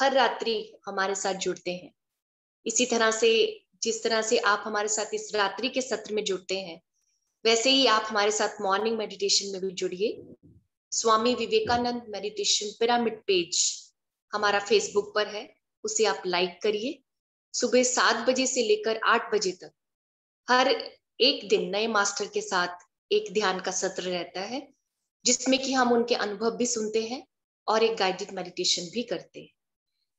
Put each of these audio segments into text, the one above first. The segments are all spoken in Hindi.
हर रात्रि हमारे साथ जुड़ते हैं। इसी तरह से जिस तरह से आप हमारे साथ इस रात्रि के सत्र में जुड़ते हैं, वैसे ही आप हमारे साथ मॉर्निंग मेडिटेशन में भी जुड़िए। Swami Vivekananda meditation pyramid page हमारा फेसबुक पर है, उसे आप लाइक करिए। सुबह 7 बजे से लेकर 8 बजे तक हर एक दिन नए मास्टर के साथ एक ध्यान का सत्र रहता है, जिसमें कि हम उनके अनुभव भी सुनते हैं और एक गाइडेड मेडिटेशन भी करते हैं।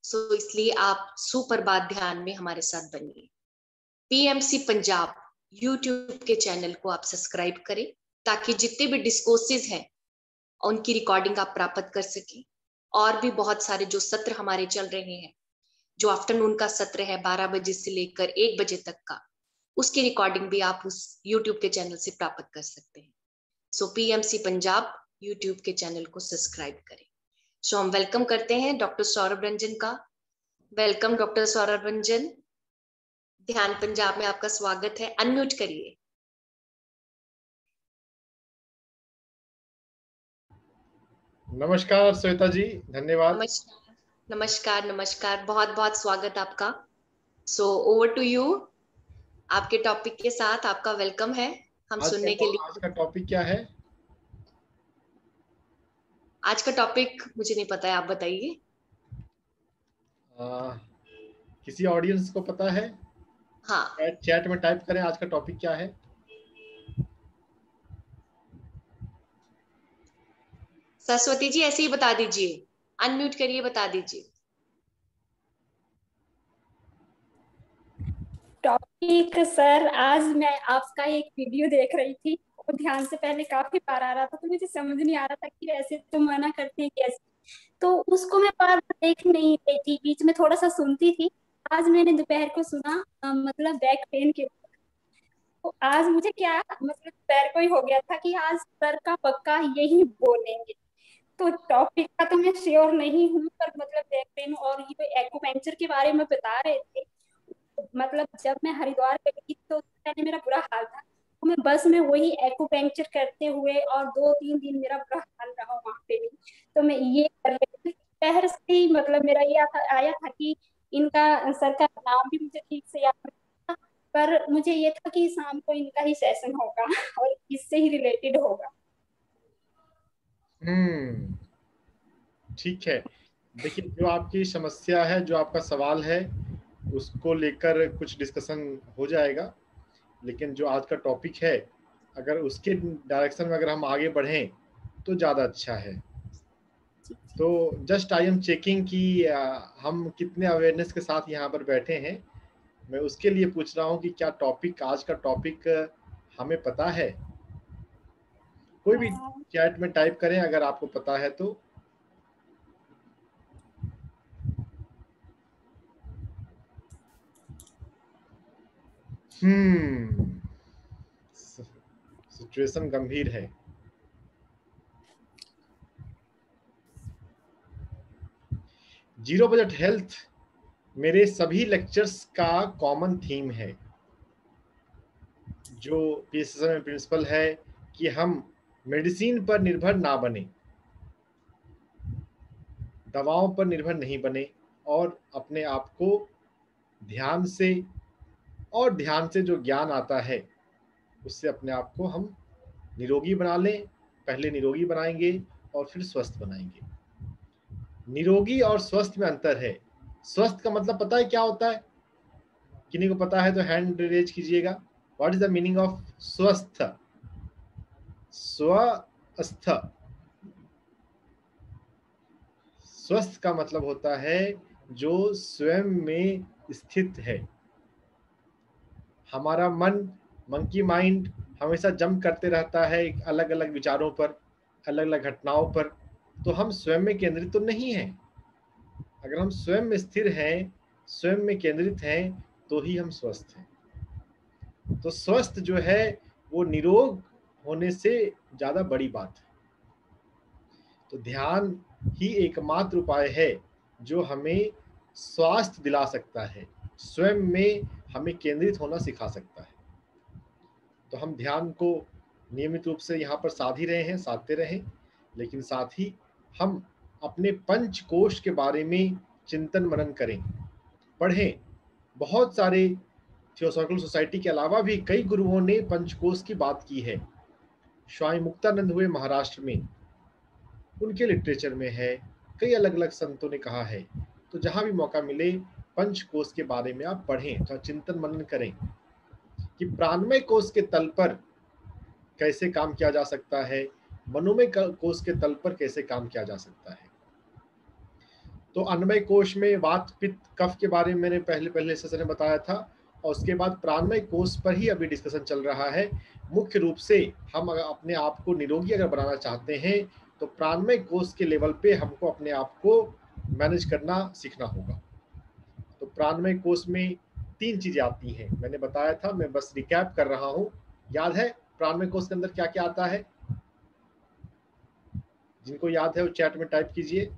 सो इसलिए आप सुप्रभात ध्यान में हमारे साथ बनिए। पीएमसी पंजाब यूट्यूब के चैनल को आप सब्सक्राइब करें, ताकि जितने भी डिस्कोर्सेज हैं उनकी रिकॉर्डिंग आप प्राप्त कर सकें। और भी बहुत सारे जो सत्र हमारे चल रहे हैं, जो आफ्टरनून का सत्र है 12 बजे से लेकर 1 बजे तक का, उसकी रिकॉर्डिंग भी आप उस यूट्यूब के चैनल से प्राप्त कर सकते हैं। सो पीएमसी पंजाब यूट्यूब के चैनल को सब्सक्राइब करें। सो हम वेलकम करते हैं डॉक्टर सौरभ रंजन का। वेलकम डॉक्टर सौरभ रंजन, ध्यान पंजाब में आपका स्वागत है। अनम्यूट करिए। नमस्कार श्वेता जी, धन्यवाद। नमस्कार नमस्कार नमस्कार, बहुत बहुत स्वागत आपका। So over to you. आपके टॉपिक के साथ आपका वेलकम है, हम सुनने के लिए। आज का टॉपिक क्या है? आज का टॉपिक मुझे नहीं पता है, आप बताइए। किसी ऑडियंस को पता है? हाँ, चैट में टाइप करें आज का टॉपिक क्या है। सरस्वती जी ऐसे ही बता दीजिए, अनम्यूट करिए, बता दीजिए। टॉपिक सर, आज मैं आपका एक वीडियो देख रही थी, वो ध्यान से पहले काफी बार आ रहा था, तो मुझे समझ नहीं आ रहा था कि वैसे तो मना करते हैं कैसे, तो उसको मैं बार बार देख नहीं रही थी, बीच में थोड़ा सा सुनती थी। आज मैंने दोपहर को सुना, मतलब बैक पेन के, तो आज मुझे क्या मतलब दोपहर को ही हो गया था कि आज सर का पक्का यही बोलेंगे। तो टॉपिक का तो मैं श्योर नहीं हूँ, पर मतलब बैक पेन और ये एक्यूपेंचर के बारे में बता रहे थे। मतलब जब मैं हरिद्वार गई तो पहले मेरा बुरा हाल था, तो मैं बस में वही एक्यूपेंक्चर करते हुए और 2-3 दिन मेरा बुरा हाल रहा वहां पे भी। तो मैं ये कर रही थी पहर से ही, मतलब मेरा ये आया था कि इनका सर का नाम भी मुझे ठीक से याद नहीं था, पर मुझे ये था कि शाम को इनका ही सेशन होगा और इससे ही रिलेटेड होगा। ठीक है, देखिए जो आपकी समस्या है, जो आपका सवाल है, उसको लेकर कुछ डिस्कशन हो जाएगा। लेकिन जो आज का टॉपिक है, अगर उसके डायरेक्शन में अगर हम आगे बढ़ें तो ज़्यादा अच्छा है। तो जस्ट आई एम चेकिंग कि हम कितने अवेयरनेस के साथ यहाँ पर बैठे हैं। मैं उसके लिए पूछ रहा हूँ कि क्या टॉपिक, आज का टॉपिक हमें पता है? कोई भी चैट में टाइप करें अगर आपको पता है तो। सिचुएशन गंभीर है। जीरो बजट हेल्थ मेरे सभी लेक्चर्स का कॉमन थीम है। जो पीएसएसएम में प्रिंसिपल है कि हम मेडिसिन पर निर्भर ना बने, दवाओं पर निर्भर नहीं बने, और अपने आप को ध्यान से जो ज्ञान आता है उससे अपने आप को हम निरोगी बना लें। पहले निरोगी बनाएंगे और फिर स्वस्थ बनाएंगे। निरोगी और स्वस्थ में अंतर है। स्वस्थ का मतलब पता है क्या होता है? किन्हीं को पता है तो हैंड रेज कीजिएगा। What is the meaning of स्वस्थ? स्वस्थ स्वस्थ का मतलब होता है जो स्वयं में स्थित है। हमारा मंकी माइंड हमेशा जंप करते रहता है अलग अलग विचारों पर, अलग अलग घटनाओं पर, तो हम स्वयं में केंद्रित तो नहीं हैं। अगर हम स्वयं में स्थिर हैं, स्वयं में केंद्रित हैं, तो ही हम स्वस्थ हैं। तो स्वस्थ जो है वो निरोग होने से ज्यादा बड़ी बात है। तो ध्यान ही एकमात्र उपाय है जो हमें स्वास्थ्य दिला सकता है, स्वयं में हमें केंद्रित होना सिखा सकता है। तो हम ध्यान को नियमित रूप से यहाँ पर साध ही रहे हैं, साधते रहें, लेकिन साथ ही हम अपने पंच कोश के बारे में चिंतन मनन करें, पढ़ें। बहुत सारे थियोसॉफिकल सोसाइटी के अलावा भी कई गुरुओं ने पंचकोश की बात की है। स्वामी मुक्तानंद हुए महाराष्ट्र में, उनके लिटरेचर में है, कई अलग अलग संतों ने कहा है। तो जहां भी मौका मिले पंचकोश के बारे में आप पढ़ें, तो चिंतन मनन करें कि प्राणमय कोश के तल पर कैसे काम किया जा सकता है, मनोमय कोश के तल पर कैसे काम किया जा सकता है। तो अन्नमय कोश में वात पित्त कफ के बारे में मैंने पहले सेशन में बताया था, और उसके बाद प्राणमय कोश पर ही अभी डिस्कशन चल रहा है। मुख्य रूप से हम अगर अपने आप को निरोगी अगर बनाना चाहते हैं तो प्राणमय कोश के लेवल पे हमको अपने आप को मैनेज करना सीखना होगा। तो प्राणमय कोश में 3 चीजें आती हैं, मैंने बताया था, मैं बस रिकैप कर रहा हूँ। याद है प्राणमय कोश के अंदर क्या क्या आता है? जिनको याद है वो चैट में टाइप कीजिए।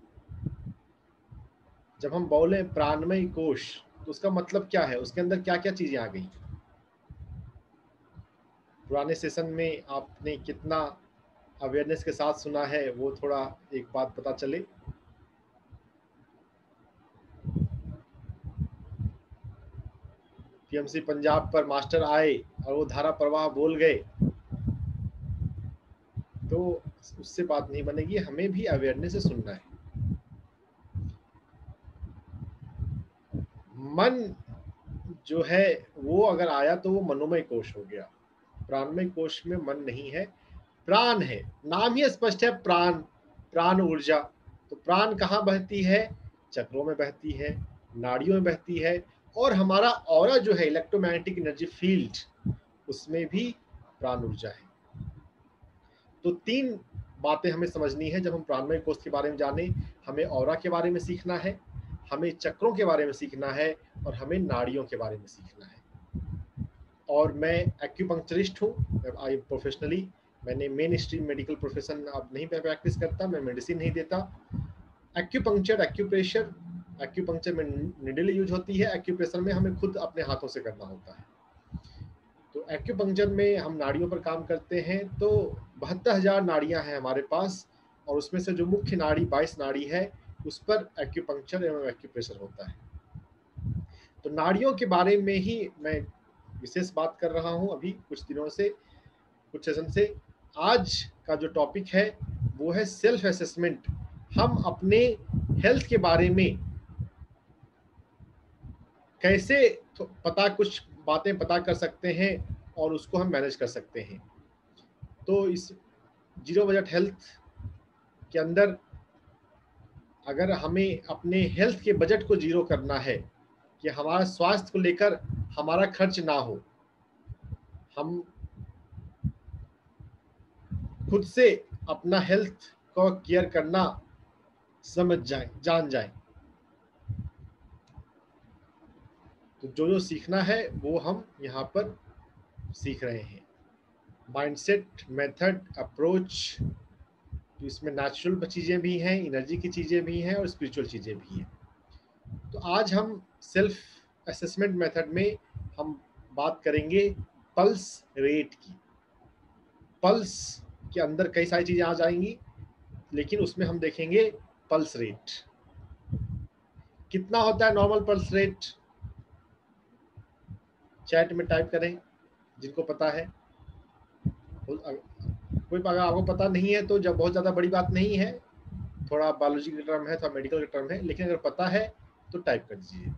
जब हम बोले प्राणमय कोश तो उसका मतलब क्या है, उसके अंदर क्या क्या चीजें आ गई? पुराने सेशन में आपने कितना अवेयरनेस के साथ सुना है वो थोड़ा एक बात पता चले। पीएमसी पंजाब पर मास्टर आए और वो धारा प्रवाह बोल गए तो उससे बात नहीं बनेगी, हमें भी अवेयरनेस से सुनना है। मन जो है वो अगर आया तो वो मनोमय कोश हो गया। प्राणमय कोश में मन नहीं है, प्राण है। नाम ही स्पष्ट है, प्राण, प्राण ऊर्जा। तो प्राण कहाँ बहती है? चक्रों में बहती है, नाड़ियों में बहती है, और हमारा ऑरा जो है इलेक्ट्रोमैग्नेटिक एनर्जी फील्ड, उसमें भी प्राण ऊर्जा है। तो 3 बातें हमें समझनी है जब हम प्राणमय कोश के बारे में जाने। हमें ऑरा के बारे में सीखना है, हमें चक्रों के बारे में सीखना है, और हमें नाड़ियों के बारे में सीखना है। और मैं एक्यूपंक्चरिस्ट हूँ, आई प्रोफेशनली, मैंने मेन स्ट्रीम मेडिकल प्रोफेशन अब नहीं प्रैक्टिस करता, मैं मेडिसिन नहीं देता। एक्यूपंक्चर, एक्यूप्रेशर, एक्यूपंक्चर में निडल यूज होती है, एक्यूप्रेशर में हमें खुद अपने हाथों से करना होता है। तो एक्यूपंक्चर में हम नाड़ियों पर काम करते हैं। तो 72,000 नाड़ियां हैं हमारे पास, और उसमें से जो मुख्य नाड़ी 22 नाड़ी है उस पर एक्यूपंक्चर एवं एक्यूप्रेशर होता है। तो नाड़ियों के बारे में ही मैं विशेष बात कर रहा हूं अभी कुछ दिनों से, कुछ सेशन से। आज का जो टॉपिक है वो है सेल्फ असेसमेंट। हम अपने हेल्थ के बारे में कैसे कुछ बातें पता कर सकते हैं और उसको हम मैनेज कर सकते हैं। तो इस जीरो बजट हेल्थ के अंदर अगर हमें अपने हेल्थ के बजट को जीरो करना है कि हमारा स्वास्थ्य को लेकर हमारा खर्च ना हो, हम खुद से अपना हेल्थ को केयर करना समझ जाए, जान जाए, तो जो सीखना है वो हम यहाँ पर सीख रहे हैं। माइंडसेट, मेथड, अप्रोच, तो इसमें नेचुरल चीज़ें भी हैं, एनर्जी की चीज़ें भी हैं, और स्पिरिचुअल चीज़ें भी हैं। तो आज हम सेल्फ असेसमेंट मेथड में हम बात करेंगे पल्स रेट की। पल्स के अंदर कई सारी चीज़ें आ जाएंगी, लेकिन उसमें हम देखेंगे पल्स रेट कितना होता है। नॉर्मल पल्स रेट चैट में टाइप करें जिनको पता है। कोई अगर आपको पता नहीं है तो जब बहुत ज़्यादा बड़ी बात नहीं है, थोड़ा बायोलॉजी का टर्म है, थोड़ा मेडिकल का टर्म है, लेकिन अगर पता है तो टाइप कर दीजिए।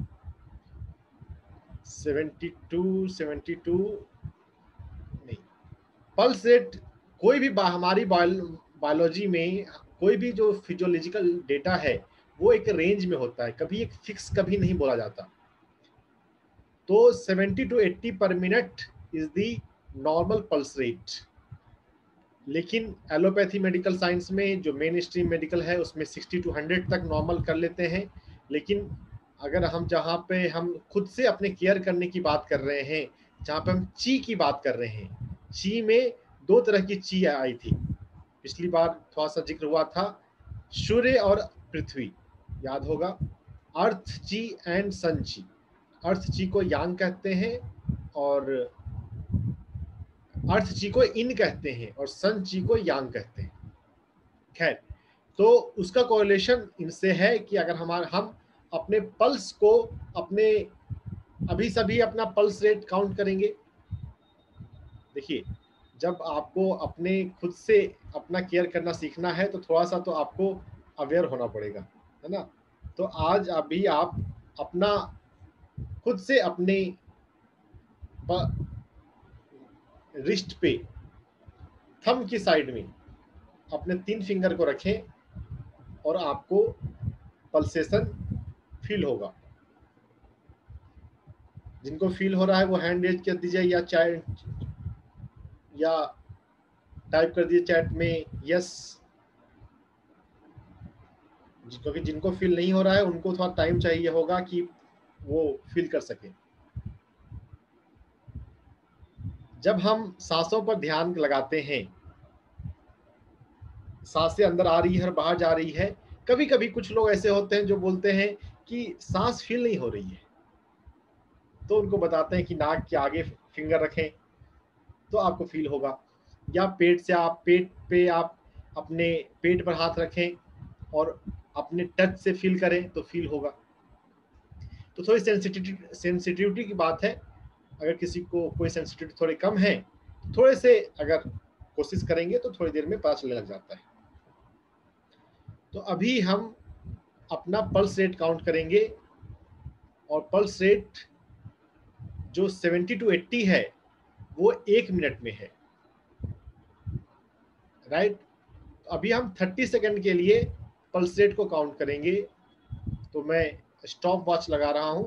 72 नहीं, पल्स रेट कोई भी हमारी बायोलॉजी में कोई भी जो फिजियोलॉजिकल डेटा है वो एक रेंज में होता है, कभी एक फिक्स कभी नहीं बोला जाता। तो 70 to 80 पर minute is the normal pulse rate. लेकिन एलोपैथी मेडिकल साइंस में जो मेन स्ट्रीम मेडिकल है उसमें 60 to 100 तक नॉर्मल कर लेते हैं। लेकिन अगर हम जहाँ पे हम खुद से अपने केयर करने की बात कर रहे हैं, जहाँ पे हम ची की बात कर रहे हैं, ची में 2 तरह की ची आई थी, पिछली बार थोड़ा सा जिक्र हुआ था, सूर्य और पृथ्वी, याद होगा, अर्थ ची एंड सन ची। अर्थ ची को यांग कहते हैं और अर्थ ची को इन कहते हैं और सन ची को यांग कहते हैं। खैर, तो उसका कोरिलेशन इनसे है कि अगर हम अपने पल्स को, अपने अभी सभी अपना पल्स रेट काउंट करेंगे। देखिए, जब आपको अपने खुद से अपना केयर करना सीखना है तो थोड़ा सा तो आपको अवेयर होना पड़ेगा, है ना। तो आज अभी आप अपना खुद से अपने रिस्ट पे, थंब की साइड में अपने 3 फिंगर को रखें और आपको पल्सेशन फील होगा। जिनको फील हो रहा है वो हैंड रेज कर दीजिए या टाइप कर दीजिए चैट में यस। क्योंकि जिनको फील नहीं हो रहा है उनको थोड़ा टाइम चाहिए होगा कि वो फील कर सके। जब हम सांसों पर ध्यान लगाते हैं, सांसें अंदर आ रही है और बाहर जा रही है, कभी कभी कुछ लोग ऐसे होते हैं जो बोलते हैं कि सांस फील नहीं हो रही है, तो उनको बताते हैं कि नाक के आगे फिंगर रखें तो आपको फील होगा, या पेट पे आप अपने पेट पर हाथ रखें और अपने टच से फील करें तो फील होगा। तो थोड़ी सेंसिटिविटी की बात है। अगर किसी को कोई सेंसिटिविटी थोड़ी कम है, थोड़े से अगर कोशिश करेंगे तो थोड़ी देर में पता चलने लग जाता है। तो अभी हम अपना पल्स रेट काउंट करेंगे और पल्स रेट जो 70 to 80 है वो 1 मिनट में है, राइट। अभी हम 30 सेकंड के लिए पल्स रेट को काउंट करेंगे। तो मैं स्टॉप वॉच लगा रहा हूं,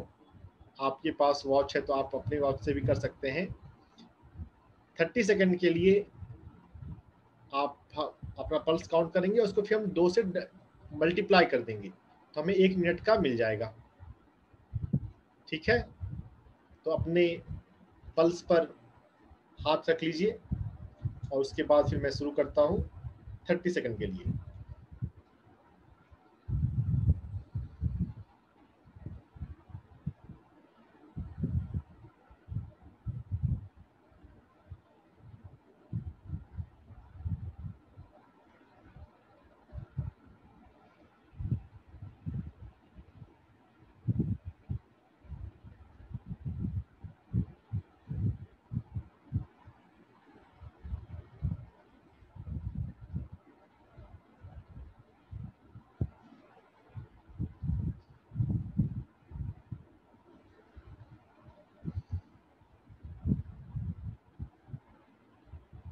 आपके पास वॉच है तो आप अपने वॉच से भी कर सकते हैं। 30 सेकंड के लिए आप अपना पल्स काउंट करेंगे, उसको फिर हम 2 से मल्टीप्लाई कर देंगे तो हमें 1 मिनट का मिल जाएगा, ठीक है। तो अपने पल्स पर हाथ रख लीजिए और उसके बाद फिर मैं शुरू करता हूँ 30 सेकंड के लिए।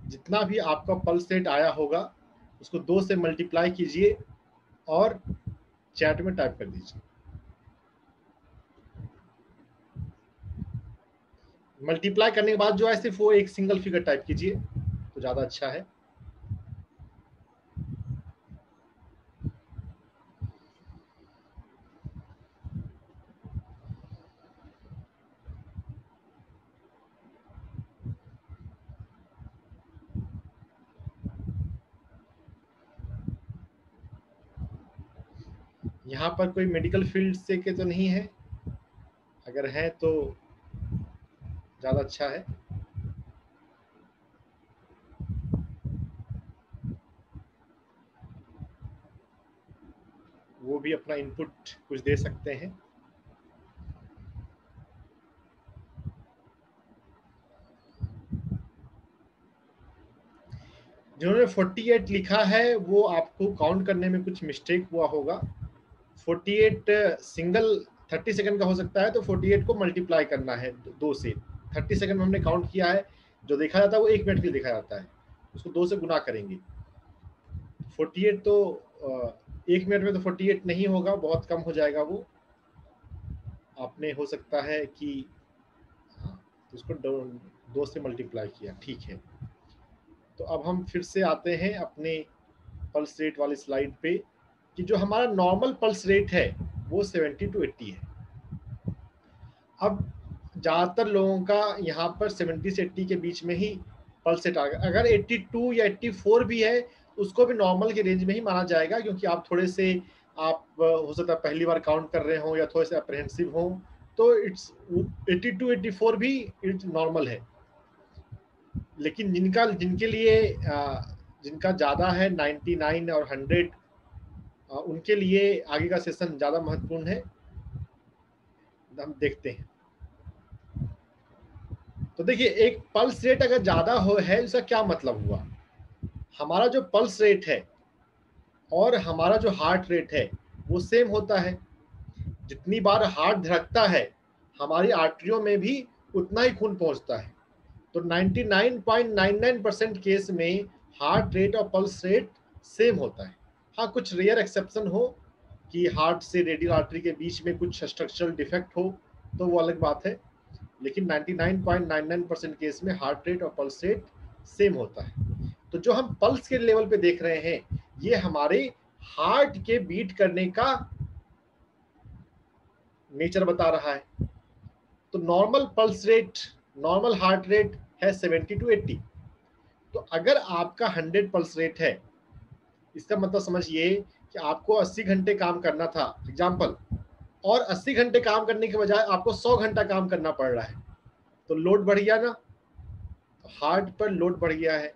जितना भी आपका पल्स रेट आया होगा उसको 2 से मल्टीप्लाई कीजिए और चैट में टाइप कर दीजिए। मल्टीप्लाई करने के बाद जो है सिर्फ वो एक सिंगल फिगर टाइप कीजिए तो ज़्यादा अच्छा है। यहाँ पर कोई मेडिकल फील्ड से के तो नहीं है, अगर है तो ज़्यादा अच्छा है। वो भी अपना इनपुट कुछ दे सकते हैं। जिन्होंने 48 लिखा है वो आपको काउंट करने में कुछ मिस्टेक हुआ होगा। 48 सिंगल 30 सेकंड का हो सकता है, तो 48 को मल्टीप्लाई करना है 2 से। 30 सेकंड में हमने काउंट किया है, जो देखा जाता है वो 1 मिनट के लिए देखा जाता है, उसको 2 से गुना करेंगे। 48 तो 1 मिनट में तो 48 नहीं होगा, बहुत कम हो जाएगा वो। आपने हो सकता है कि उसको 2 से मल्टीप्लाई किया, ठीक है। तो अब हम फिर से आते हैं अपने पल्स रेट वाली स्लाइड पे कि जो हमारा नॉर्मल पल्स रेट है वो 70 to 80 है। अब ज़्यादातर लोगों का यहाँ पर 70 से 80 के बीच में ही पल्स रेट आएगा। अगर 82 या 84 भी है उसको भी नॉर्मल के रेंज में ही माना जाएगा, क्योंकि आप थोड़े से हो सकता है पहली बार काउंट कर रहे हो या थोड़े से अप्रहेंसिव हो, तो इट्स 82 84 भी इट्स नॉर्मल है। लेकिन जिनके लिए जिनका ज़्यादा है 99 और 100, उनके लिए आगे का सेशन ज़्यादा महत्वपूर्ण है। हम देखते हैं। तो देखिए, एक पल्स रेट अगर ज्यादा है, इसका क्या मतलब हुआ, हमारा जो पल्स रेट है और हमारा जो हार्ट रेट है वो सेम होता है। जितनी बार हार्ट धड़कता है हमारी आर्टरियों में भी उतना ही खून पहुंचता है। तो 99.99% केस में हार्ट रेट और पल्स रेट सेम होता है। हाँ, कुछ रेयर एक्सेप्शन हो कि हार्ट से रेडियल आर्टरी के बीच में कुछ स्ट्रक्चरल डिफेक्ट हो तो वो अलग बात है, लेकिन 99.99% केस में हार्ट रेट और पल्स रेट सेम होता है। तो जो हम पल्स के लेवल पे देख रहे हैं ये हमारे हार्ट के बीट करने का नेचर बता रहा है। तो normal pulse rate, normal heart rate है 70 to 80। तो अगर आपका 100 पल्स रेट है, इसका मतलब समझिए कि आपको 80 घंटे काम करना था एग्जाम्पल, और 80 घंटे काम करने के बजाय आपको 100 घंटा काम करना पड़ रहा है, तो लोड बढ़ गया ना, तो हार्ट पर लोड बढ़ गया है।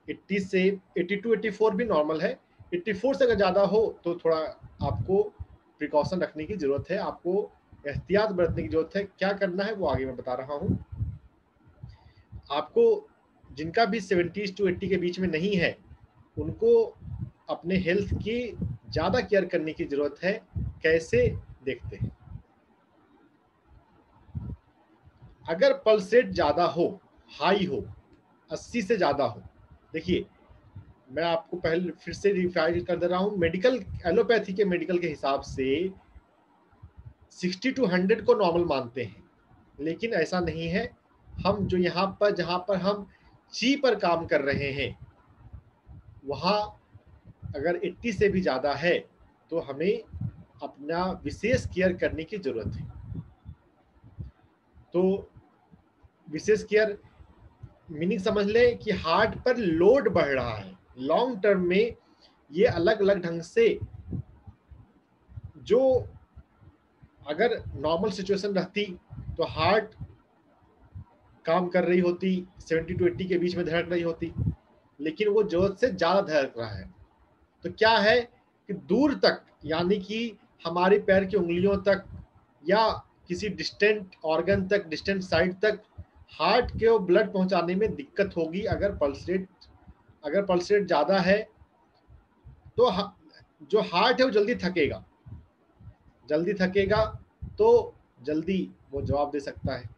80 से 82 84 भी नॉर्मल है, 84 से अगर ज़्यादा हो तो थोड़ा आपको प्रिकॉशन रखने की ज़रूरत है, आपको एहतियात बरतने की ज़रूरत है। क्या करना है वो आगे मैं बता रहा हूँ आपको। जिनका भी 70 to 80 के बीच में नहीं है उनको अपने हेल्थ की ज़्यादा केयर करने की ज़रूरत है। कैसे देखते हैं, अगर पल्स रेट ज़्यादा हो, हाई हो, 80 से ज़्यादा हो, देखिए मैं आपको पहले फिर से रिफाइल कर दे रहा हूँ, मेडिकल एलोपैथी के मेडिकल के हिसाब से 60 to 100 को नॉर्मल मानते हैं, लेकिन ऐसा नहीं है। हम जो यहाँ पर जहाँ पर हम ची पर काम कर रहे हैं वहाँ अगर 80 से भी ज़्यादा है तो हमें अपना विशेष केयर करने की ज़रूरत है। तो विशेष केयर मीनिंग समझ लें कि हार्ट पर लोड बढ़ रहा है। लॉन्ग टर्म में ये अलग अलग ढंग से, जो अगर नॉर्मल सिचुएशन रहती तो हार्ट काम कर रही होती, 70 to 80 के बीच में धड़क रही होती, लेकिन वो जरूरत से ज़्यादा धड़क रहा है। तो क्या है कि दूर तक, यानी कि हमारे पैर की उंगलियों तक या किसी डिस्टेंट ऑर्गन तक, डिस्टेंट साइड तक हार्ट के ब्लड पहुंचाने में दिक्कत होगी। अगर पल्स रेट ज़्यादा है तो जो हार्ट है वो जल्दी थकेगा तो जल्दी वो जवाब दे सकता है।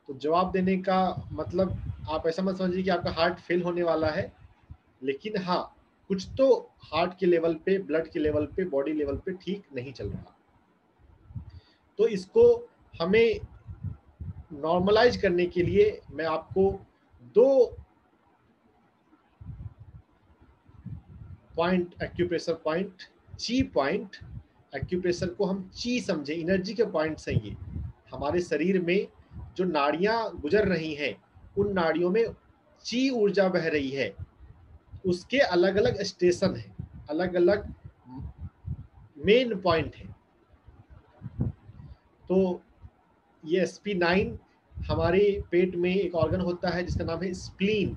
तो जवाब देने का मतलब आप ऐसा मत समझिए कि आपका हार्ट फेल होने वाला है, लेकिन हाँ कुछ तो हार्ट के लेवल पे, ब्लड के लेवल पे, बॉडी लेवल पे ठीक नहीं चल रहा। तो इसको हमें नॉर्मलाइज करने के लिए मैं आपको 2 पॉइंट, एक्यूप्रेशर पॉइंट, ची पॉइंट, एक्यूप्रेशर को हम ची समझे, एनर्जी के पॉइंट्स हैं ये। हमारे शरीर में जो नाड़ियां गुजर रही हैं उन नाड़ियों में ची ऊर्जा बह रही है, उसके अलग अलग स्टेशन हैं, अलग अलग मेन पॉइंट है। तो ये SP9 हमारे पेट में एक ऑर्गन होता है जिसका नाम है स्प्लीन,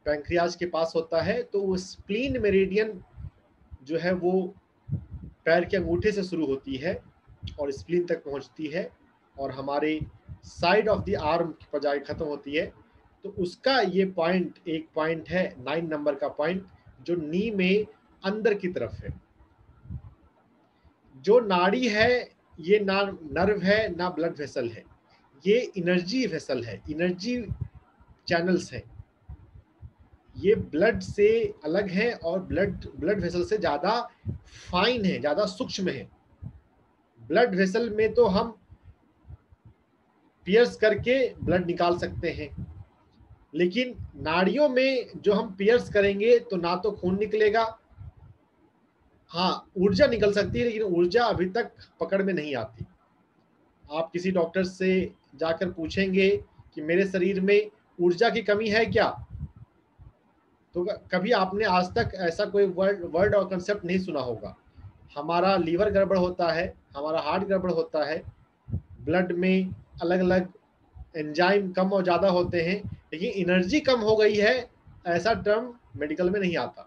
पैंक्रियाज के पास होता है। तो वो स्प्लीन मेरिडियन जो है वो पैर के अंगूठे से शुरू होती है और स्प्लीन तक पहुंचती है और हमारे साइड ऑफ द आर्म पर जाके खत्म होती है। तो उसका ये पॉइंट, एक पॉइंट है 9 नंबर का पॉइंट, जो नी में अंदर की तरफ है। जो नाड़ी है ये ना नर्व है ना ब्लड वेसल है, ये एनर्जी वेसल है, एनर्जी चैनल्स हैं। ये ब्लड से अलग है और ब्लड वेसल से ज़्यादा फाइन है, ज़्यादा सूक्ष्म है। ब्लड वेसल में तो हम पियर्स करके ब्लड निकाल सकते हैं, लेकिन नाड़ियों में जो हम पियर्स करेंगे तो ना तो खून निकलेगा, हाँ ऊर्जा निकल सकती है, लेकिन ऊर्जा अभी तक पकड़ में नहीं आती। आप किसी डॉक्टर से जाकर पूछेंगे कि मेरे शरीर में ऊर्जा की कमी है क्या, तो कभी आपने आज तक ऐसा कोई वर्ड और कंसेप्ट नहीं सुना होगा। हमारा लीवर गड़बड़ होता है, हमारा हार्ट गड़बड़ होता है, ब्लड में अलग अलग एंजाइम कम और ज़्यादा होते हैं, लेकिन एनर्जी कम हो गई है ऐसा टर्म मेडिकल में नहीं आता।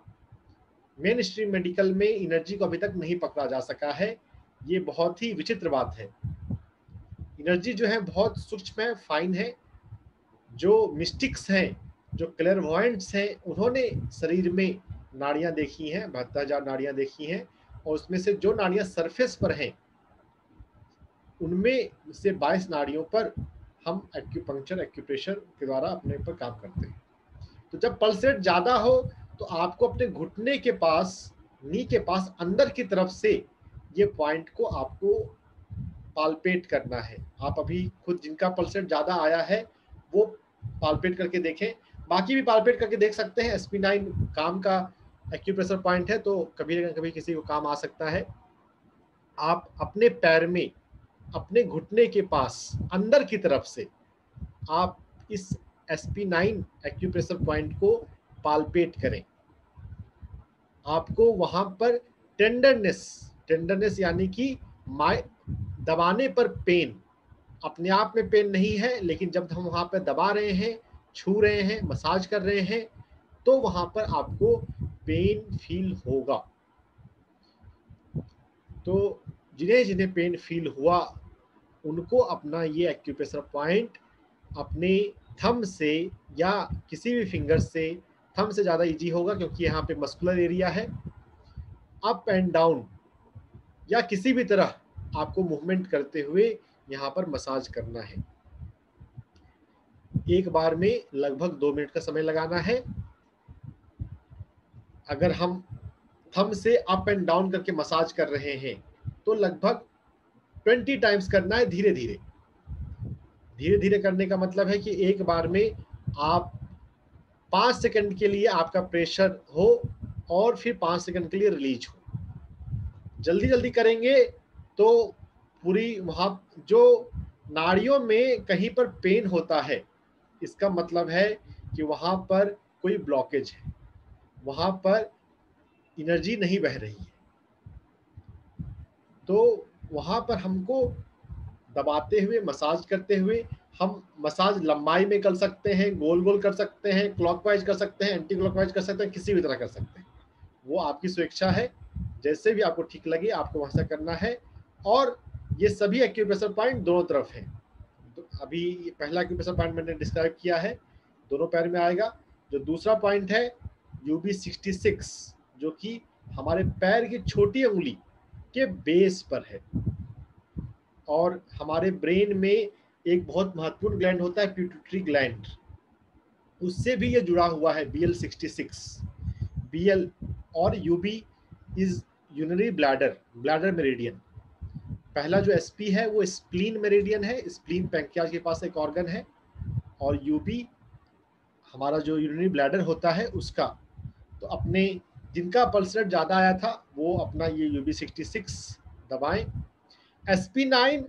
मेन स्ट्रीम मेडिकल में एनर्जी को अभी तक नहीं पकड़ा जा सका है। ये बहुत ही विचित्र बात है। एनर्जी जो है बहुत सूक्ष्म है, फाइन है। जो मिस्टिक्स हैं, जो क्लेरवॉयंट्स हैं, उन्होंने शरीर में नाड़ियां देखी हैं, 72,000 नाड़ियां देखी हैं, और उसमें से जो नाड़ियां सरफेस पर हैं उनमें से 22 नाड़ियों पर हम एक्यूपंक्चर, एक्यूप्रेशर के द्वारा अपने पर काम करते हैं। तो जब पल्स रेट ज्यादा हो तो आपको अपने घुटने के पास, नी के पास अंदर की तरफ से ये पॉइंट को आपको पाल्पेट करना है। आप अभी खुद जिनका पल्स रेट ज्यादा आया है वो पाल्पेट करके देखें, बाकी भी पाल्पेट करके देख सकते हैं। SP9 काम का एक्यूप्रेशर पॉइंट है, तो कभी ना कभी किसी को काम आ सकता है। आप अपने पैर में, अपने घुटने के पास अंदर की तरफ से आप इस SP9 एक्यूप्रेशर पॉइंट को पाल्पेट करें। आपको वहां पर टेंडरनेस यानी कि दबाने पर पेन, अपने आप में पेन नहीं है, लेकिन जब हम वहां पर दबा रहे हैं, छू रहे हैं, मसाज कर रहे हैं, तो वहां पर आपको पेन फील होगा। तो जिन्हें जिन्हें पेन फील हुआ उनको अपना ये एक्यूप्रेशर पॉइंट अपने थंब से या किसी भी फिंगर से, थंब से ज़्यादा इजी होगा क्योंकि यहाँ पे मस्कुलर एरिया है, अप एंड डाउन या किसी भी तरह आपको मूवमेंट करते हुए यहाँ पर मसाज करना है। एक बार में लगभग 2 मिनट का समय लगाना है। अगर हम थंब से अप एंड डाउन करके मसाज कर रहे हैं तो लगभग 20 टाइम्स करना है, धीरे धीरे। धीरे धीरे करने का मतलब है कि एक बार में आप 5 सेकंड के लिए आपका प्रेशर हो और फिर 5 सेकंड के लिए रिलीज हो। जल्दी जल्दी करेंगे तो पूरी वहां जो नाड़ियों में कहीं पर पेन होता है, इसका मतलब है कि वहां पर कोई ब्लॉकेज है, वहां पर एनर्जी नहीं बह रही है। तो वहां पर हमको दबाते हुए, मसाज करते हुए, हम मसाज लंबाई में कर सकते हैं, गोल गोल कर सकते हैं, क्लॉकवाइज कर सकते हैं, एंटी क्लॉकवाइज कर सकते हैं, किसी भी तरह कर सकते हैं। वो आपकी स्वेच्छा है, जैसे भी आपको ठीक लगे आपको वैसा करना है। और ये सभी एक्यूप्रेशर पॉइंट दोनों तरफ हैं। तो अभी पहला एक्यूप्रेशर पॉइंट मैंने डिस्क्राइब किया है, दोनों पैर में आएगा। जो दूसरा पॉइंट है UB66, जो कि हमारे पैर की छोटी उंगली के बेस पर है। और हमारे ब्रेन में एक बहुत महत्वपूर्ण ग्लैंड होता है पिट्यूटरी ग्लैंड, उससे भी ये जुड़ा हुआ है BL66। BL और UB is urinary bladder meridian. पहला जो SP है वो स्प्लीन मेरिडियन है, स्प्लीन पैंक्रियाज के पास एक ऑर्गन है। और UB हमारा जो यूरिनरी ब्लैडर होता है उसका। तो अपने जिनका पल्स रेट ज़्यादा आया था वो अपना ये UB66 दबाएं। SP9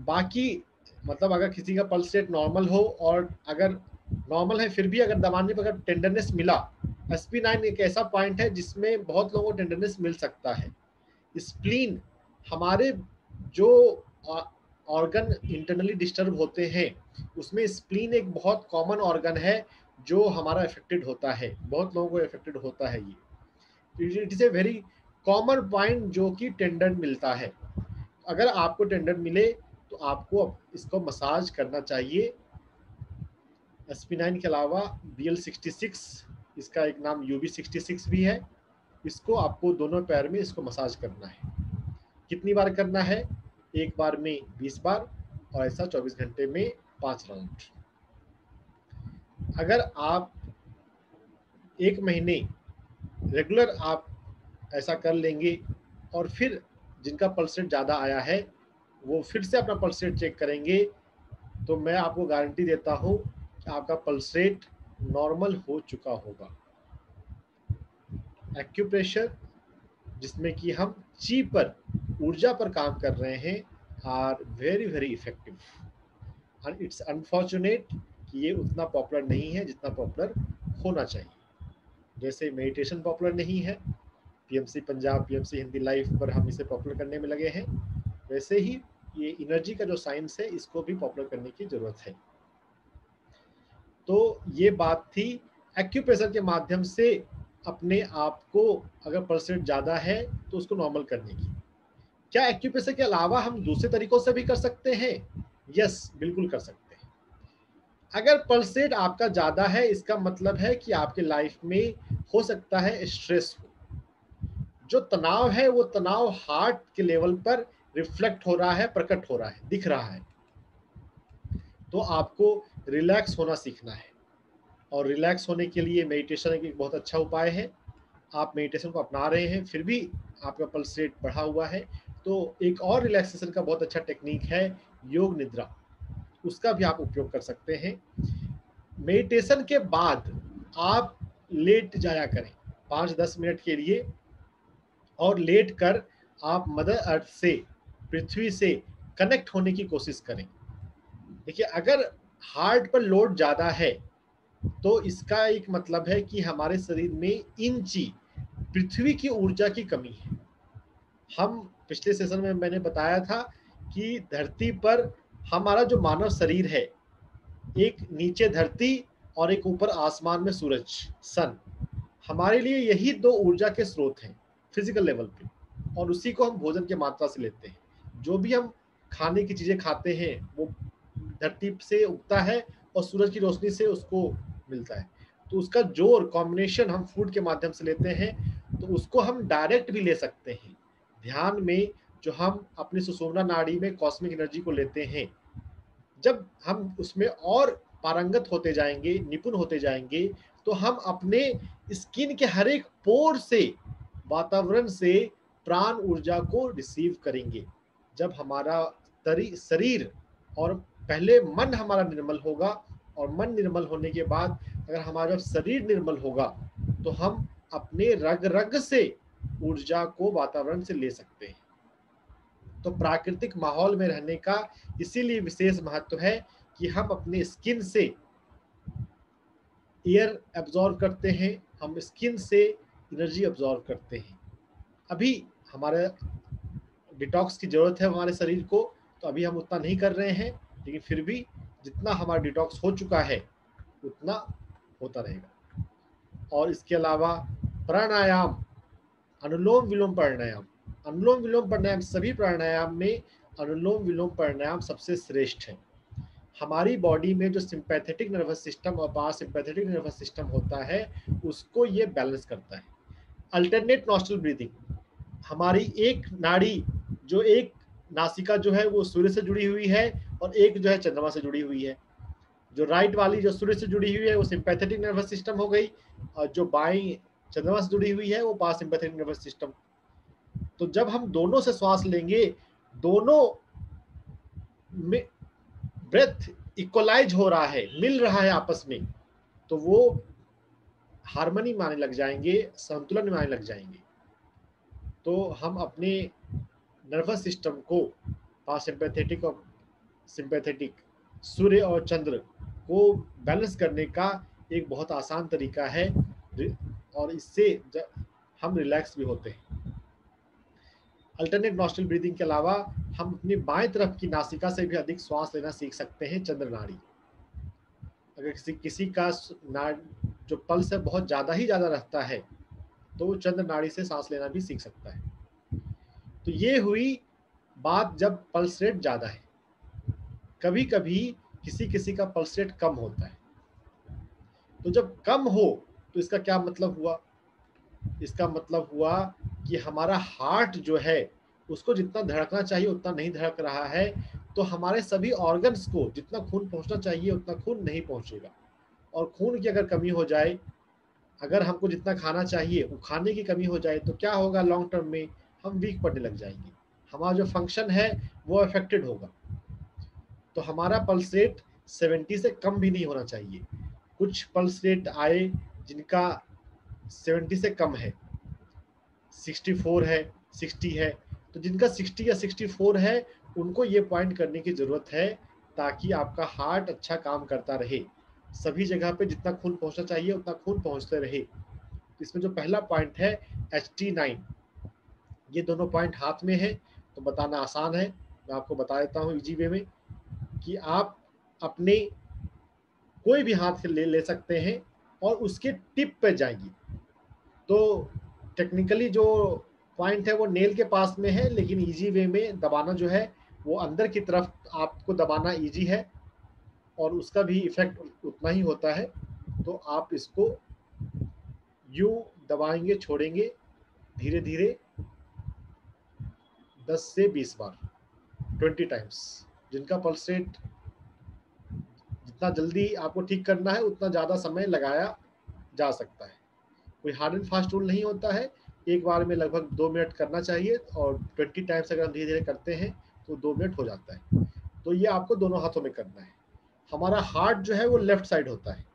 बाकी मतलब अगर किसी का पल्स रेट नॉर्मल हो और अगर नॉर्मल है फिर भी अगर दबाने पर अगर टेंडरनेस मिला, SP9 एक ऐसा पॉइंट है जिसमें बहुत लोगों को टेंडरनेस मिल सकता है। स्प्लीन हमारे जो ऑर्गन इंटरनली डिस्टर्ब होते हैं उसमें स्प्लीन एक बहुत कॉमन ऑर्गन है जो हमारा अफेक्टेड होता है, बहुत लोगों को अफेक्टेड होता है। ये it is a very common point जो कि टेंडर मिलता है। अगर आपको टेंडर मिले तो आपको इसको मसाज करना चाहिए। SP9 के अलावा BL66, इसका एक नाम UB66 भी है, इसको आपको दोनों पैर में इसको मसाज करना है। कितनी बार करना है? एक बार में 20 बार और ऐसा 24 घंटे में 5 राउंड। अगर आप 1 महीने रेगुलर आप ऐसा कर लेंगे और फिर जिनका पल्स रेट ज़्यादा आया है वो फिर से अपना पल्स रेट चेक करेंगे, तो मैं आपको गारंटी देता हूँ कि आपका पल्स रेट नॉर्मल हो चुका होगा। एक्यूप्रेशर जिसमें कि हम ची पर, ऊर्जा पर काम कर रहे हैं, are very very effective. And it's unfortunate कि ये उतना पॉपुलर नहीं है जितना पॉपुलर होना चाहिए। जैसे मेडिटेशन पॉपुलर नहीं है, PMC Punjab, PMC Hindi live पर हम इसे पॉपुलर करने में लगे हैं, वैसे ही ये एनर्जी का जो साइंस है इसको भी पॉपुलर करने की जरूरत है। तो ये बात थी एक्यूप्रेशर के माध्यम से अपने आप को, अगर पल्स रेट ज़्यादा है तो उसको नॉर्मल करने की। क्या एक्यूप्रेशर के अलावा हम दूसरे तरीकों से भी कर सकते हैं? यस, बिल्कुल कर सकते हैं। अगर पल्स रेट आपका ज़्यादा है, इसका मतलब है कि आपके लाइफ में हो सकता है स्ट्रेस हो। जो तनाव है वो तनाव हार्ट के लेवल पर रिफ्लेक्ट हो रहा है, प्रकट हो रहा है, दिख रहा है। तो आपको रिलैक्स होना सीखना है, और रिलैक्स होने के लिए मेडिटेशन एक बहुत अच्छा उपाय है। आप मेडिटेशन को अपना रहे हैं फिर भी आपका पल्स रेट बढ़ा हुआ है, तो एक और रिलैक्सेशन का बहुत अच्छा टेक्निक है योग निद्रा, उसका भी आप उपयोग कर सकते हैं। मेडिटेशन के बाद आप लेट जाया करें 5-10 मिनट के लिए, और लेट कर आप मदर अर्थ से, पृथ्वी से कनेक्ट होने की कोशिश करें। देखिए, अगर हार्ट पर लोड ज़्यादा है तो इसका एक मतलब है कि हमारे शरीर में इंची पृथ्वी की ऊर्जा की कमी है। हम पिछले सेशन में मैंने बताया था कि धरती पर हमारा जो मानव शरीर है, एक नीचे धरती और एक ऊपर आसमान में सूरज, सन, हमारे लिए यही दो ऊर्जा के स्रोत हैं फिजिकल लेवल पे, और उसी को हम भोजन की मात्रा से लेते हैं। जो भी हम खाने की चीज़ें खाते हैं वो धरती से उगता है और सूरज की रोशनी से उसको मिलता है। तो उसका जोड़ कॉम्बिनेशन हम फूड के माध्यम से लेते हैं, तो उसको हम डायरेक्ट भी ले सकते हैं। ध्यान में जो हम अपनी सुषुम्ना नाड़ी में कॉस्मिक एनर्जी को लेते हैं, जब हम उसमें और पारंगत होते जाएंगे, निपुण होते जाएंगे, तो हम अपने स्किन के हर एक पोर से, वातावरण से प्राण ऊर्जा को रिसीव करेंगे। जब हमारा शरीर और पहले मन हमारा निर्मल होगा, और मन निर्मल होने के बाद अगर हमारा शरीर निर्मल होगा तो हम अपने रग रग से ऊर्जा को वातावरण से ले सकते हैं। तो प्राकृतिक माहौल में रहने का इसीलिए विशेष महत्व है कि हम अपने स्किन से एयर एब्जॉर्ब करते हैं, हम स्किन से एनर्जी एब्जॉर्ब करते हैं। अभी हमारे डिटॉक्स की ज़रूरत है हमारे शरीर को, तो अभी हम उतना नहीं कर रहे हैं, लेकिन फिर भी जितना हमारा डिटॉक्स हो चुका है उतना होता रहेगा। और इसके अलावा प्राणायाम, अनुलोम विलोम प्राणायाम, अनुलोम विलोम प्राणायाम, सभी प्राणायाम में अनुलोम विलोम प्राणायाम सबसे श्रेष्ठ है। हमारी बॉडी में जो सिंपैथेटिक नर्वस सिस्टम और पारासिम्पैथेटिक नर्वस सिस्टम होता है, उसको ये बैलेंस करता है। अल्टरनेट नॉस्ट्रल ब्रीदिंग, हमारी एक नाड़ी, जो एक नासिका जो है वो सूर्य से जुड़ी हुई है, और एक जो है चंद्रमा से जुड़ी हुई है। जो राइट वाली जो सूर्य से जुड़ी हुई है वो सिंपैथेटिक नर्वस सिस्टम हो गई, और जो बाई चंद्रमा से जुड़ी हुई है वो पारासिम्पैथेटिक नर्वस सिस्टम। तो जब हम दोनों से श्वास लेंगे, दोनों में ब्रेथ इक्वलाइज हो रहा है, मिल रहा है आपस में, तो वो हार्मनी माने लग जाएंगे, संतुलन माने लग जाएंगे। तो हम अपने नर्वस सिस्टम को पारासिम्पैथेटिक और सिंपैथेटिक, सूर्य और चंद्र को बैलेंस करने का एक बहुत आसान तरीका है, और इससे हम रिलैक्स भी होते हैं। अल्टरनेट नॉस्ट्रल ब्रीदिंग के अलावा हम अपनी बाएं तरफ की नासिका से भी अधिक श्वास लेना सीख सकते हैं, चंद्र नाड़ी। अगर किसी का जो पल्स है बहुत ज़्यादा ही ज़्यादा रहता है, तो वो चंद्र नाड़ी से सांस लेना भी सीख सकता है। तो ये हुई बात जब पल्स रेट ज़्यादा है। कभी कभी किसी किसी का पल्स रेट कम होता है। तो जब कम हो तो इसका क्या मतलब हुआ? इसका मतलब हुआ कि हमारा हार्ट जो है उसको जितना धड़कना चाहिए उतना नहीं धड़क रहा है, तो हमारे सभी ऑर्गन्स को जितना खून पहुंचना चाहिए उतना खून नहीं पहुंचेगा। और खून की अगर कमी हो जाए, अगर हमको जितना खाना चाहिए वो खाने की कमी हो जाए, तो क्या होगा? लॉन्ग टर्म में हम वीक पड़ने लग जाएंगे, हमारा जो फंक्शन है वो अफेक्टेड होगा। तो हमारा पल्स रेट 70 से कम भी नहीं होना चाहिए। कुछ पल्स रेट आए जिनका 70 से कम है, 64 है, 60 है, तो जिनका 60 या 64 है उनको ये पॉइंट करने की ज़रूरत है, ताकि आपका हार्ट अच्छा काम करता रहे, सभी जगह पे जितना खून पहुंचना चाहिए उतना खून पहुंचते रहे। इसमें जो पहला पॉइंट है HT9, ये दोनों पॉइंट हाथ में है तो बताना आसान है, मैं आपको बता देता हूँ इजी वे में, कि आप अपने कोई भी हाथ से ले सकते हैं और उसके टिप पे जाएंगी। तो टेक्निकली जो पॉइंट है वो नेल के पास में है, लेकिन इजी वे में दबाना जो है वो अंदर की तरफ आपको दबाना इजी है और उसका भी इफेक्ट उतना ही होता है। तो आप इसको यूं दबाएंगे, छोड़ेंगे धीरे धीरे 10 से 20 बार 20 टाइम्स। जिनका पल्स रेट जितना जल्दी आपको ठीक करना है उतना ज़्यादा समय लगाया जा सकता है। कोई हार्ड एंड फास्ट रूल नहीं होता है, एक बार में लगभग 2 मिनट करना चाहिए और 20 टाइम्स अगर हम धीरे धीरे करते हैं तो 2 मिनट हो जाता है। तो ये आपको दोनों हाथों में करना है। हमारा हार्ट जो है वो लेफ्ट साइड होता है,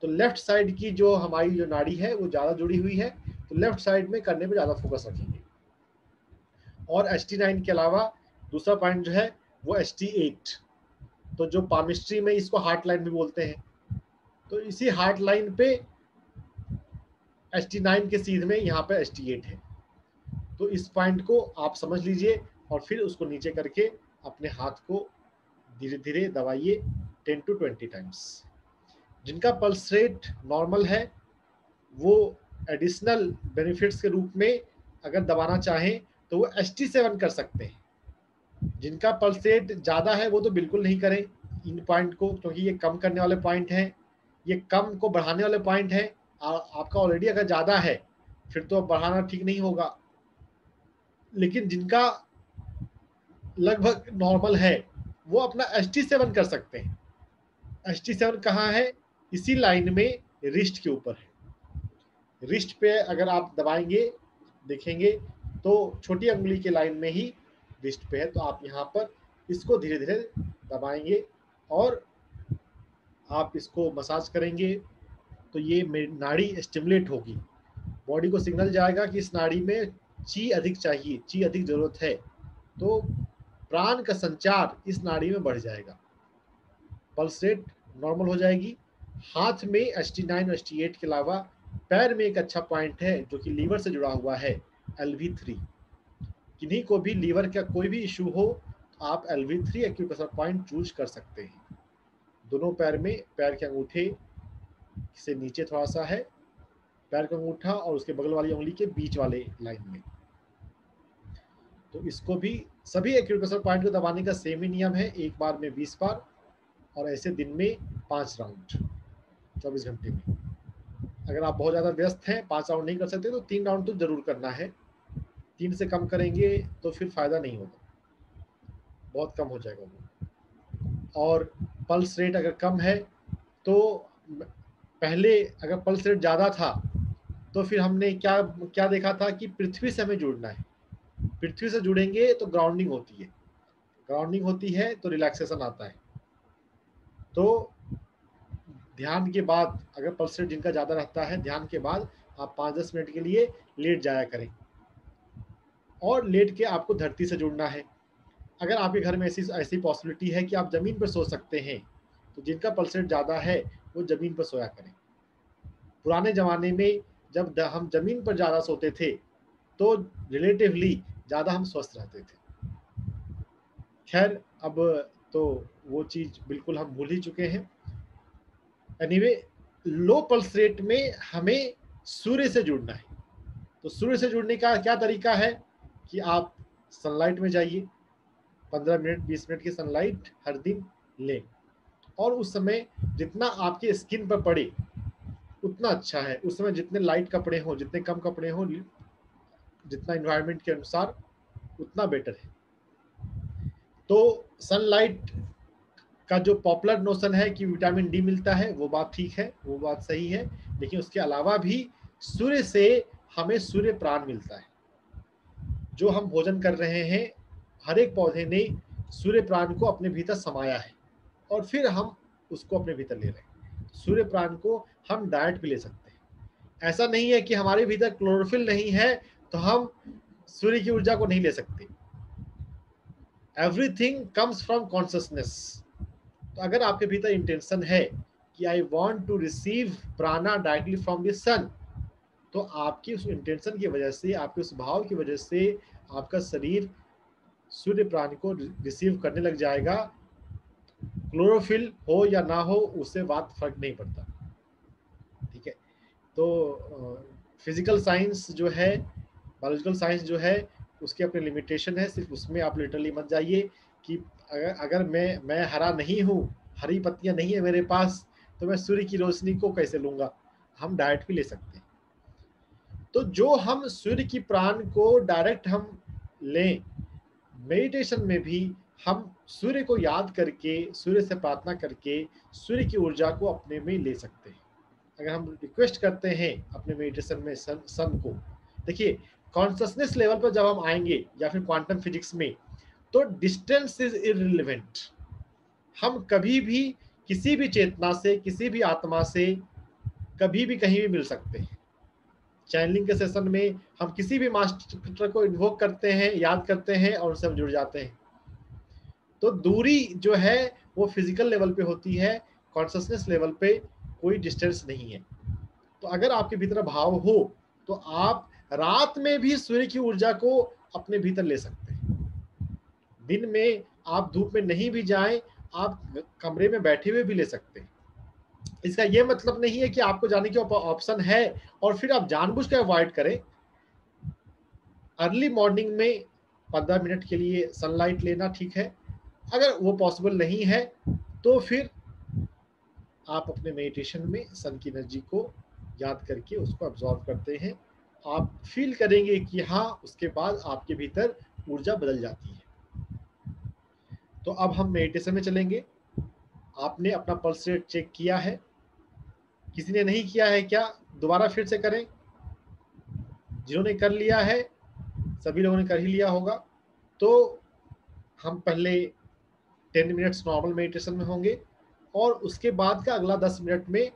तो लेफ्ट साइड की जो हमारी जो नाड़ी है वो ज़्यादा जुड़ी हुई है, तो लेफ्ट साइड में करने पे ज़्यादा फोकस रखेंगे। और ST9 के अलावा दूसरा पॉइंट जो है वो ST8, तो जो पामिस्ट्री में इसको हार्ट लाइन भी बोलते हैं, तो इसी हार्ट लाइन पे ST9 के सीध में यहाँ पे ST8 है। तो इस पॉइंट को आप समझ लीजिए और फिर उसको नीचे करके अपने हाथ को धीरे धीरे दबाइए 10 to 20 टाइम्स। जिनका पल्स रेट नॉर्मल है वो एडिशनल बेनिफिट्स के रूप में अगर दबाना चाहें तो वो ST7 कर सकते हैं। जिनका पल्स रेट ज़्यादा है वो तो बिल्कुल नहीं करें इन पॉइंट को, क्योंकि ये कम करने वाले पॉइंट हैं, ये कम को बढ़ाने वाले पॉइंट हैं। आपका ऑलरेडी अगर ज़्यादा है फिर तो बढ़ाना ठीक नहीं होगा। लेकिन जिनका लगभग नॉर्मल है वो अपना ST7 कर सकते हैं। ST7 कहाँ है? इसी लाइन में रिस्ट के ऊपर है। रिस्ट पे अगर आप दबाएंगे देखेंगे तो छोटी अंगुली के लाइन में ही रिस्ट पे है, तो आप यहाँ पर इसको धीरे धीरे दबाएंगे और आप इसको मसाज करेंगे तो ये नाड़ी स्टिमुलेट होगी। बॉडी को सिग्नल जाएगा कि इस नाड़ी में ची अधिक चाहिए, ची अधिक जरूरत है, तो प्राण का संचार इस नाड़ी में बढ़ जाएगा, पल्स रेट नॉर्मल हो जाएगी। हाथ में ST9 और ST8 के अलावा पैर में एक अच्छा पॉइंट है जो कि लीवर से जुड़ा हुआ है, LV3। किन्हीं को भी लीवर का कोई भी इशू हो तो आप LV3 एक्यूप्रेशर पॉइंट चूज कर सकते हैं। दोनों पैर में, पैर के अंगूठे से नीचे थोड़ा सा है, पैर का अंगूठा और उसके बगल वाली उंगली के बीच वाले लाइन में। तो इसको भी सभी एक्यूप्रेशर पॉइंट को दबाने का सेम ही नियम है, एक बार में 20 बार और ऐसे दिन में 5 राउंड 24 घंटे में। अगर आप बहुत ज़्यादा व्यस्त हैं 5 राउंड नहीं कर सकते तो 3 राउंड तो जरूर करना है। 3 से कम करेंगे तो फिर फ़ायदा नहीं होगा, बहुत कम हो जाएगा वो। और पल्स रेट अगर कम है तो पहले अगर पल्स रेट ज़्यादा था तो फिर हमने क्या क्या देखा था कि पृथ्वी से हमें जुड़ना है। पृथ्वी से जुड़ेंगे तो ग्राउंडिंग होती है, ग्राउंडिंग होती है तो रिलैक्सेशन आता है। तो ध्यान के बाद अगर पल्स रेट जिनका ज़्यादा रहता है, ध्यान के बाद आप 5-10 मिनट के लिए लेट जाया करें और लेट के आपको धरती से जुड़ना है। अगर आपके घर में ऐसी पॉसिबिलिटी है कि आप ज़मीन पर सो सकते हैं तो जिनका पल्स रेट ज़्यादा है वो ज़मीन पर सोया करें। पुराने ज़माने में जब हम ज़मीन पर ज़्यादा सोते थे तो रिलेटिवली ज़्यादा हम स्वस्थ रहते थे। खैर अब तो वो चीज़ बिल्कुल हम भूल ही चुके हैं। एनीवे, लो पल्स रेट में हमें सूर्य से जुड़ना है। तो सूर्य से जुड़ने का क्या तरीका है कि आप सनलाइट में जाइए, 15 मिनट 20 मिनट की सनलाइट हर दिन लें और उस समय जितना आपके स्किन पर पड़े उतना अच्छा है। उस समय जितने लाइट कपड़े हों, जितने कम कपड़े हों, जितना इन्वायरमेंट के अनुसार उतना बेटर है। तो सनलाइट का जो पॉपुलर नोशन है कि विटामिन डी मिलता है वो बात ठीक है, वो बात सही है, लेकिन उसके अलावा भी सूर्य से हमें सूर्य प्राण मिलता है। जो हम भोजन कर रहे हैं हर एक पौधे ने सूर्य प्राण को अपने भीतर समाया है और फिर हम उसको अपने भीतर ले रहे हैं। सूर्य प्राण को हम डाइट भी ले सकते हैं। ऐसा नहीं है कि हमारे भीतर क्लोरोफिल नहीं है तो हम सूर्य की ऊर्जा को नहीं ले सकते। Everything comes from consciousness. तो अगर आपके भीतर इंटेंशन है कि आई वॉन्ट टू रिसीव प्राणा डायरेक्टली फ्रॉम द सन, तो आपकी उस इंटेंशन की वजह से, आपके उस भाव की वजह से आपका शरीर सूर्य प्राण को रिसीव करने लग जाएगा। क्लोरोफिल हो या ना हो उससे बात फर्क नहीं पड़ता। ठीक है, तो फिजिकल साइंस जो है बायोलॉजिकल साइंस जो है उसके अपने लिमिटेशन है, सिर्फ उसमें आप लिटरली मत जाइए कि अगर मैं हरा नहीं हूँ, हरी पत्तियां नहीं है मेरे पास, तो मैं सूर्य की रोशनी को कैसे लूंगा। हम डायरेक्ट भी ले सकते हैं। तो जो हम सूर्य की प्राण को डायरेक्ट हम लें, मेडिटेशन में भी हम सूर्य को याद करके, सूर्य से प्रार्थना करके सूर्य की ऊर्जा को अपने में ले सकते हैं। अगर हम रिक्वेस्ट करते हैं अपने मेडिटेशन में सन को, देखिए कॉन्शसनेस लेवल पर जब हम आएंगे या फिर क्वांटम फिजिक्स में, तो डिस्टेंस इज इररिलेवेंट। हम कभी भी किसी भी चेतना से, किसी भी आत्मा से कभी भी कहीं भी मिल सकते हैं। चैनलिंग के सेशन में हम किसी भी मास्टर को इन्वोक करते हैं, याद करते हैं और उनसे हम जुड़ जाते हैं। तो दूरी जो है वो फिजिकल लेवल पे होती है, कॉन्शसनेस लेवल पे कोई डिस्टेंस नहीं है। तो अगर आपके भीतर भाव हो तो आप रात में भी सूर्य की ऊर्जा को अपने भीतर ले सकते हैं। दिन में आप धूप में नहीं भी जाएं, आप कमरे में बैठे हुए भी ले सकते हैं। इसका यह मतलब नहीं है कि आपको जाने की ऑप्शन है और फिर आप जानबूझ कर अवॉइड करें। अर्ली मॉर्निंग में 15 मिनट के लिए सनलाइट लेना ठीक है। अगर वो पॉसिबल नहीं है तो फिर आप अपने मेडिटेशन में सन की एनर्जी को याद करके उसको अब्जॉर्व करते हैं। आप फील करेंगे कि हाँ, उसके बाद आपके भीतर ऊर्जा बदल जाती है। तो अब हम मेडिटेशन में चलेंगे। आपने अपना पल्स रेट चेक किया है? किसी ने नहीं किया है क्या? दोबारा फिर से करें। जिन्होंने कर लिया है, सभी लोगों ने कर ही लिया होगा। तो हम पहले 10 मिनट्स नॉर्मल मेडिटेशन में होंगे और उसके बाद का अगला 10 मिनट में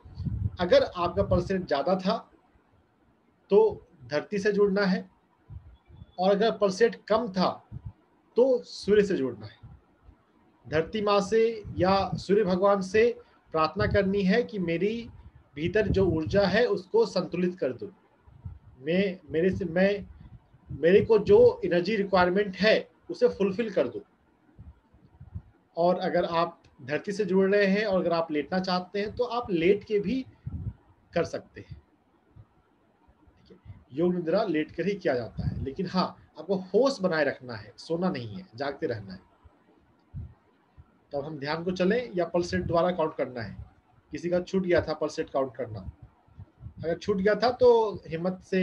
अगर आपका पल्स रेट ज़्यादा था तो धरती से जुड़ना है, और अगर पल्स रेट कम था तो सूर्य से जुड़ना है। धरती माँ से या सूर्य भगवान से प्रार्थना करनी है कि मेरी भीतर जो ऊर्जा है उसको संतुलित कर दो। मेरे को जो एनर्जी रिक्वायरमेंट है उसे फुलफिल कर दो। और अगर आप धरती से जुड़ रहे हैं और अगर आप लेटना चाहते हैं तो आप लेट के भी कर सकते हैं। योग निद्रा लेट कर ही किया जाता है, लेकिन हाँ, आपको होश बनाए रखना है, सोना नहीं है, जागते रहना है। तब हम ध्यान को चलें या पल्स रेट द्वारा काउंट करना है। किसी का छूट गया था पल्स रेट काउंट करना, अगर छूट गया था तो हिम्मत से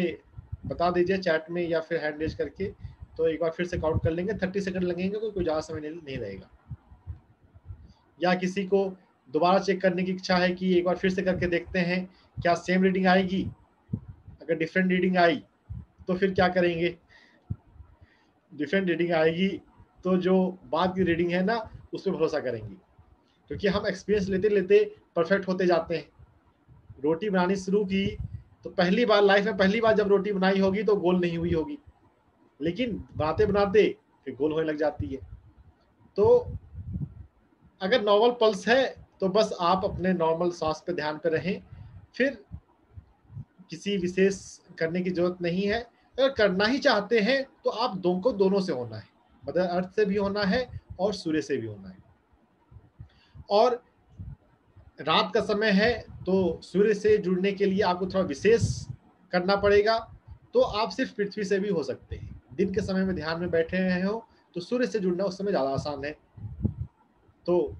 बता दीजिए चैट में या फिर हैंड रेज करके, तो एक बार फिर से काउंट कर लेंगे। 30 सेकंड लगेंगे, कोई ज़्यादा समय नहीं रहेगा। या किसी को दोबारा चेक करने की इच्छा है कि एक बार फिर से करके देखते हैं क्या सेम रीडिंग आएगी। अगर डिफरेंट रीडिंग आई तो फिर क्या करेंगे? डिफरेंट रीडिंग आएगी तो जो बाद की रीडिंग है ना उस पर भरोसा करेंगे, क्योंकि हम एक्सपीरियंस लेते लेते परफेक्ट होते जाते हैं। रोटी बनानी शुरू की तो पहली बार लाइफ में, पहली बार जब रोटी बनाई होगी तो गोल नहीं हुई होगी, लेकिन बनाते बनाते फिर गोल होने लग जाती है। तो अगर नॉर्मल पल्स है तो बस आप अपने नॉर्मल सांस पे ध्यान पे रहें, फिर किसी विशेष करने की जरूरत नहीं है। अगर करना ही चाहते हैं तो आप दोनों से होना है, मदर अर्थ से भी होना है और सूर्य से भी होना है। और रात का समय है तो सूर्य से जुड़ने के लिए आपको थोड़ा विशेष करना पड़ेगा, तो आप सिर्फ पृथ्वी से भी हो सकते हैं। दिन के समय में ध्यान में बैठे रहे हो तो सूर्य से जुड़ना उस समय ज़्यादा आसान है। तो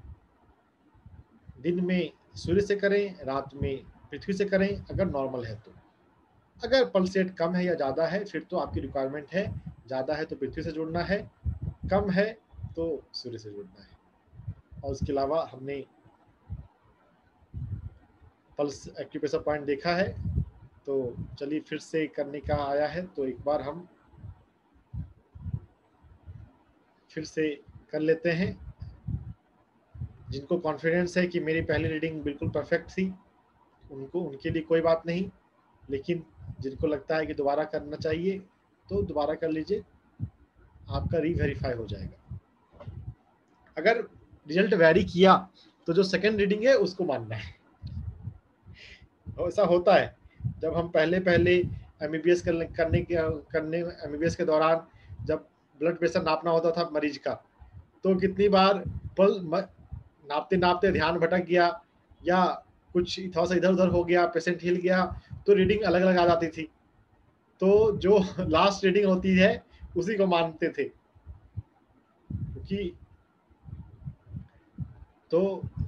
दिन में सूर्य से करें, रात में पृथ्वी से करें अगर नॉर्मल है तो। अगर पल्स रेट कम है या ज़्यादा है फिर तो आपकी रिक्वायरमेंट है, ज़्यादा है तो पृथ्वी से जुड़ना है, कम है तो सूर्य से जुड़ना है। और उसके अलावा हमने पल्स एक्यूप्रेशर पॉइंट देखा है, तो चलिए फिर से करने का आया है तो एक बार हम फिर से कर लेते हैं। जिनको कॉन्फिडेंस है कि मेरी पहली रीडिंग बिल्कुल परफेक्ट थी उनके लिए कोई बात नहीं, लेकिन जिनको लगता है कि दोबारा करना चाहिए तो दोबारा कर लीजिए, आपका रीवेरीफाई हो जाएगा। अगर रिजल्ट वेरी किया तो जो सेकंड रीडिंग है उसको मानना है। ऐसा होता है जब हम पहले एमबीबीएस करने एमबीबीएस के दौरान जब ब्लड प्रेशर नापना होता था मरीज का, तो कितनी बार नापते नापते ध्यान भटक गया या कुछ थोड़ा सा इधर उधर हो गया, पेशेंट हिल गया तो रीडिंग अलग अलग आ जाती थी। तो जो लास्ट रीडिंग होती है उसी को मानते थे, क्योंकि तो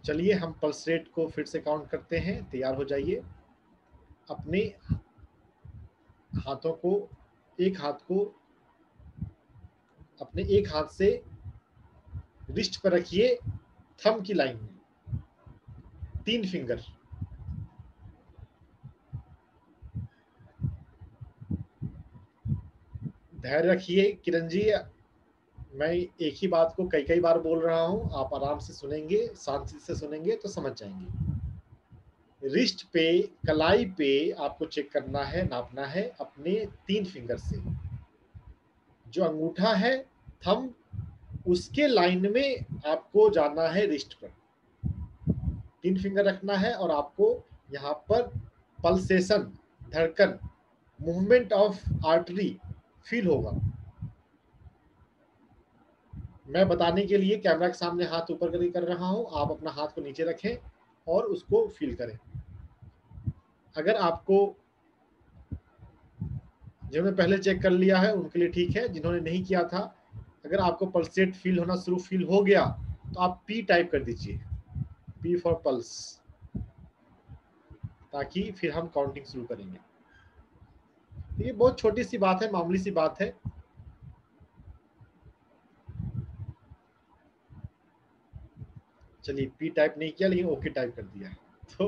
चलिए हम पल्स रेट को फिर से काउंट करते हैं। तैयार हो जाइए। अपने हाथों को, एक हाथ को अपने एक हाथ से रिस्ट पर रखिए, थंब की लाइन में 3 फिंगर। धैर्य रखिए किरण जी, मैं एक ही बात को कई कई बार बोल रहा हूं, आप आराम से सुनेंगे, शांति से सुनेंगे तो समझ जाएंगे। रिस्ट पे, कलाई पे आपको चेक करना है, नापना है अपने 3 फिंगर से। जो अंगूठा है, थंब, उसके लाइन में आपको जाना है रिस्ट पर। 3 फिंगर रखना है और आपको यहाँ पर पल्सेशन, धड़कन, मूवमेंट ऑफ आर्टरी फील होगा। मैं बताने के लिए कैमरा के सामने हाथ ऊपर करके कर रहा हूं, आप अपना हाथ को नीचे रखें और उसको फील करें। अगर आपको, जिन्होंने पहले चेक कर लिया है उनके लिए ठीक है, जिन्होंने नहीं किया था, अगर आपको पल्सेट फील होना शुरू फील हो गया तो आप पी टाइप कर दीजिए, पी फॉर पल्स, ताकि फिर हम काउंटिंग शुरू करेंगे। ये बहुत छोटी सी बात है, मामूली सी बात है। चलिए, पी टाइप नहीं किया लेकिन ओके टाइप कर दिया है, तो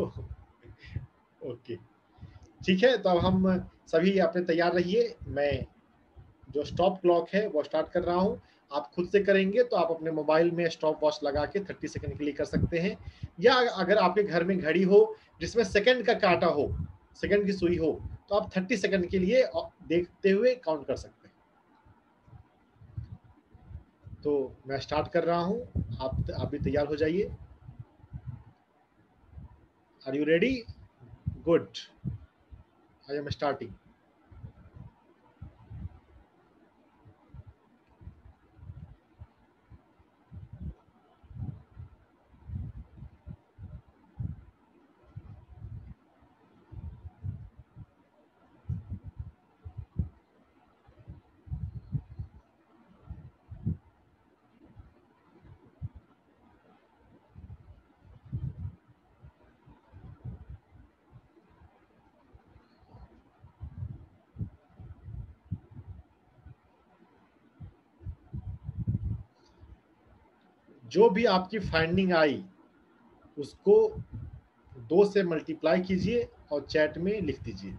ओके ठीक है। तो अब हम सभी अपने तैयार रहिए। मैं जो स्टॉप क्लॉक है वो स्टार्ट कर रहा हूँ। आप खुद से करेंगे तो आप अपने मोबाइल में स्टॉप वॉच लगा के 30 सेकंड के लिए कर सकते हैं, या अगर आपके घर में घड़ी हो जिसमें सेकंड का कांटा हो, सेकंड की सुई हो, तो आप 30 सेकंड के लिए देखते हुए काउंट कर सकते हैं। तो मैं स्टार्ट कर रहा हूँ, आप भी तैयार हो जाइए। Are you ready? Good, I am starting. जो भी आपकी फाइंडिंग आई उसको 2 से मल्टीप्लाई कीजिए और चैट में लिख दीजिए।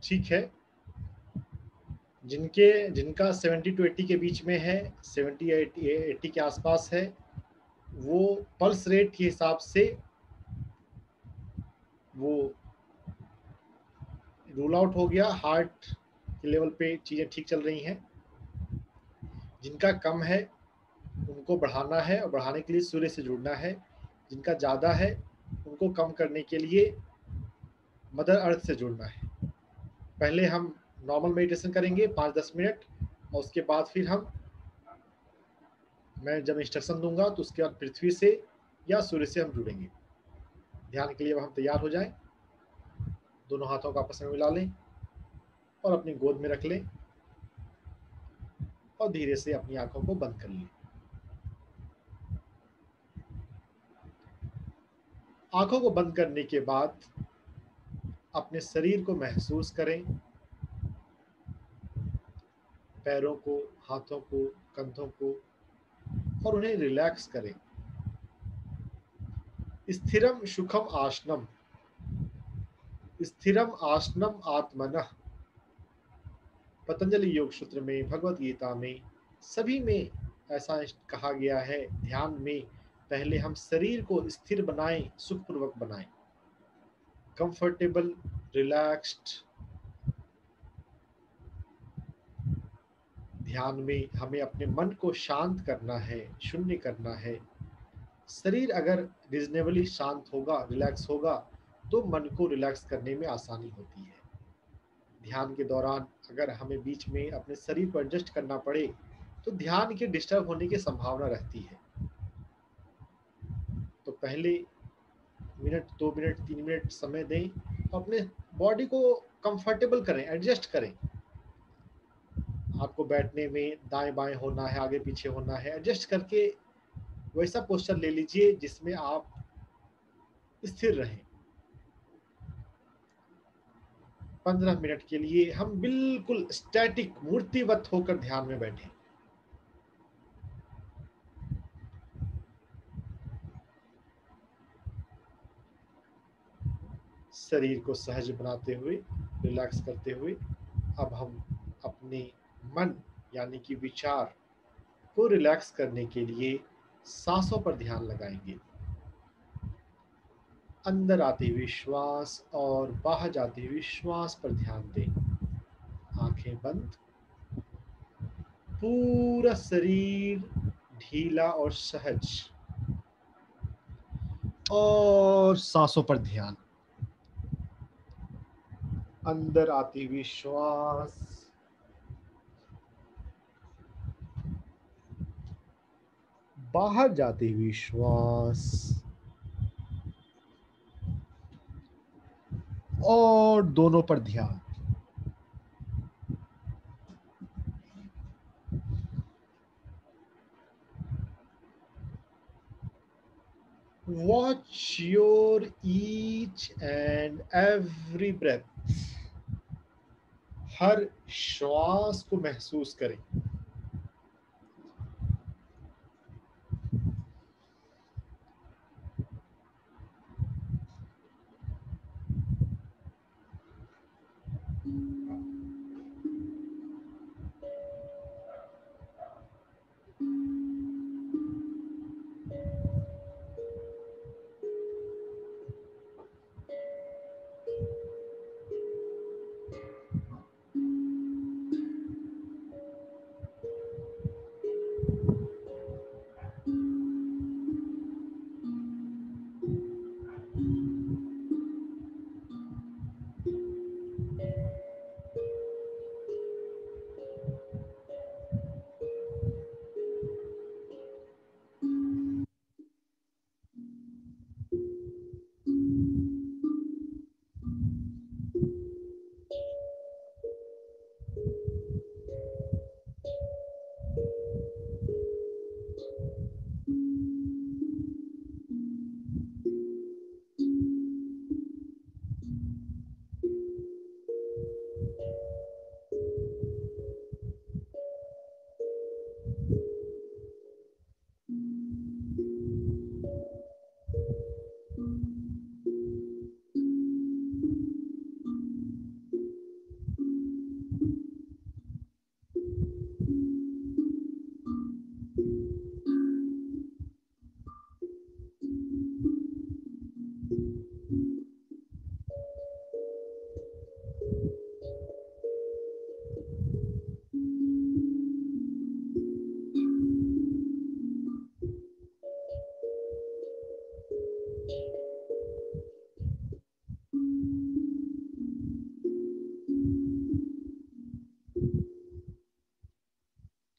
ठीक है, जिनका 70 to 80 के बीच में है, 70 80 के आसपास है, वो पल्स रेट के हिसाब से वो रूल आउट हो गया, हार्ट के लेवल पे चीज़ें ठीक चल रही हैं। जिनका कम है उनको बढ़ाना है, और बढ़ाने के लिए सूर्य से जुड़ना है। जिनका ज़्यादा है उनको कम करने के लिए मदर अर्थ से जुड़ना है। पहले हम नॉर्मल मेडिटेशन करेंगे 5-10 मिनट, और उसके बाद फिर मैं जब इंस्ट्रक्शन दूंगा तो उसके बाद पृथ्वी से या सूर्य से हम जुड़ेंगे। ध्यान के लिए हम तैयार हो जाएं। दोनों हाथों को आपस में मिला लें और अपनी गोद में रख लें, और धीरे से अपनी आंखों को बंद कर लें। आंखों को बंद करने के बाद अपने शरीर को महसूस करें, पैरों को, हाथों को, कंधों को, और उन्हें रिलैक्स करें। स्थिरम सुखम आसनम, स्थिरम आसनम आत्मनः। पतंजलि योग सूत्र में, भगवत गीता में, सभी में ऐसा कहा गया है, ध्यान में पहले हम शरीर को स्थिर बनाएं, सुखपूर्वक बनाएं, कंफर्टेबल, रिलैक्स्ड। ध्यान में हमें अपने मन को शांत करना है, शून्य करना है। शरीर अगर रीजनेबली शांत होगा, रिलैक्स होगा, तो मन को रिलैक्स करने में आसानी होती है। ध्यान के दौरान अगर हमें बीच में अपने शरीर को एडजस्ट करना पड़े तो ध्यान के डिस्टर्ब होने की संभावना रहती है। तो पहले मिनट, 2 मिनट, 3 मिनट समय दें, अपने बॉडी को कंफर्टेबल करें, एडजस्ट करें। आपको बैठने में दाएं बाएं होना है, आगे पीछे होना है, एडजस्ट करके वैसा पोस्चर ले लीजिए जिसमें आप स्थिर रहें। 15 मिनट के लिए हम बिल्कुल स्टैटिक, मूर्तिवत होकर ध्यान में बैठें। शरीर को सहज बनाते हुए, रिलैक्स करते हुए, अब हम अपने मन यानी कि विचार को रिलैक्स करने के लिए सांसों पर ध्यान लगाएंगे। अंदर आते हुए श्वास और बाहर जाते हुए श्वास पर ध्यान दें। आंखें बंद, पूरा शरीर ढीला और सहज, और सांसों पर ध्यान। अंदर आती हुई श्वास, बाहर जाती हुई श्वास, और दोनों पर ध्यान। Watch your each and every breath. हर श्वास को महसूस करें।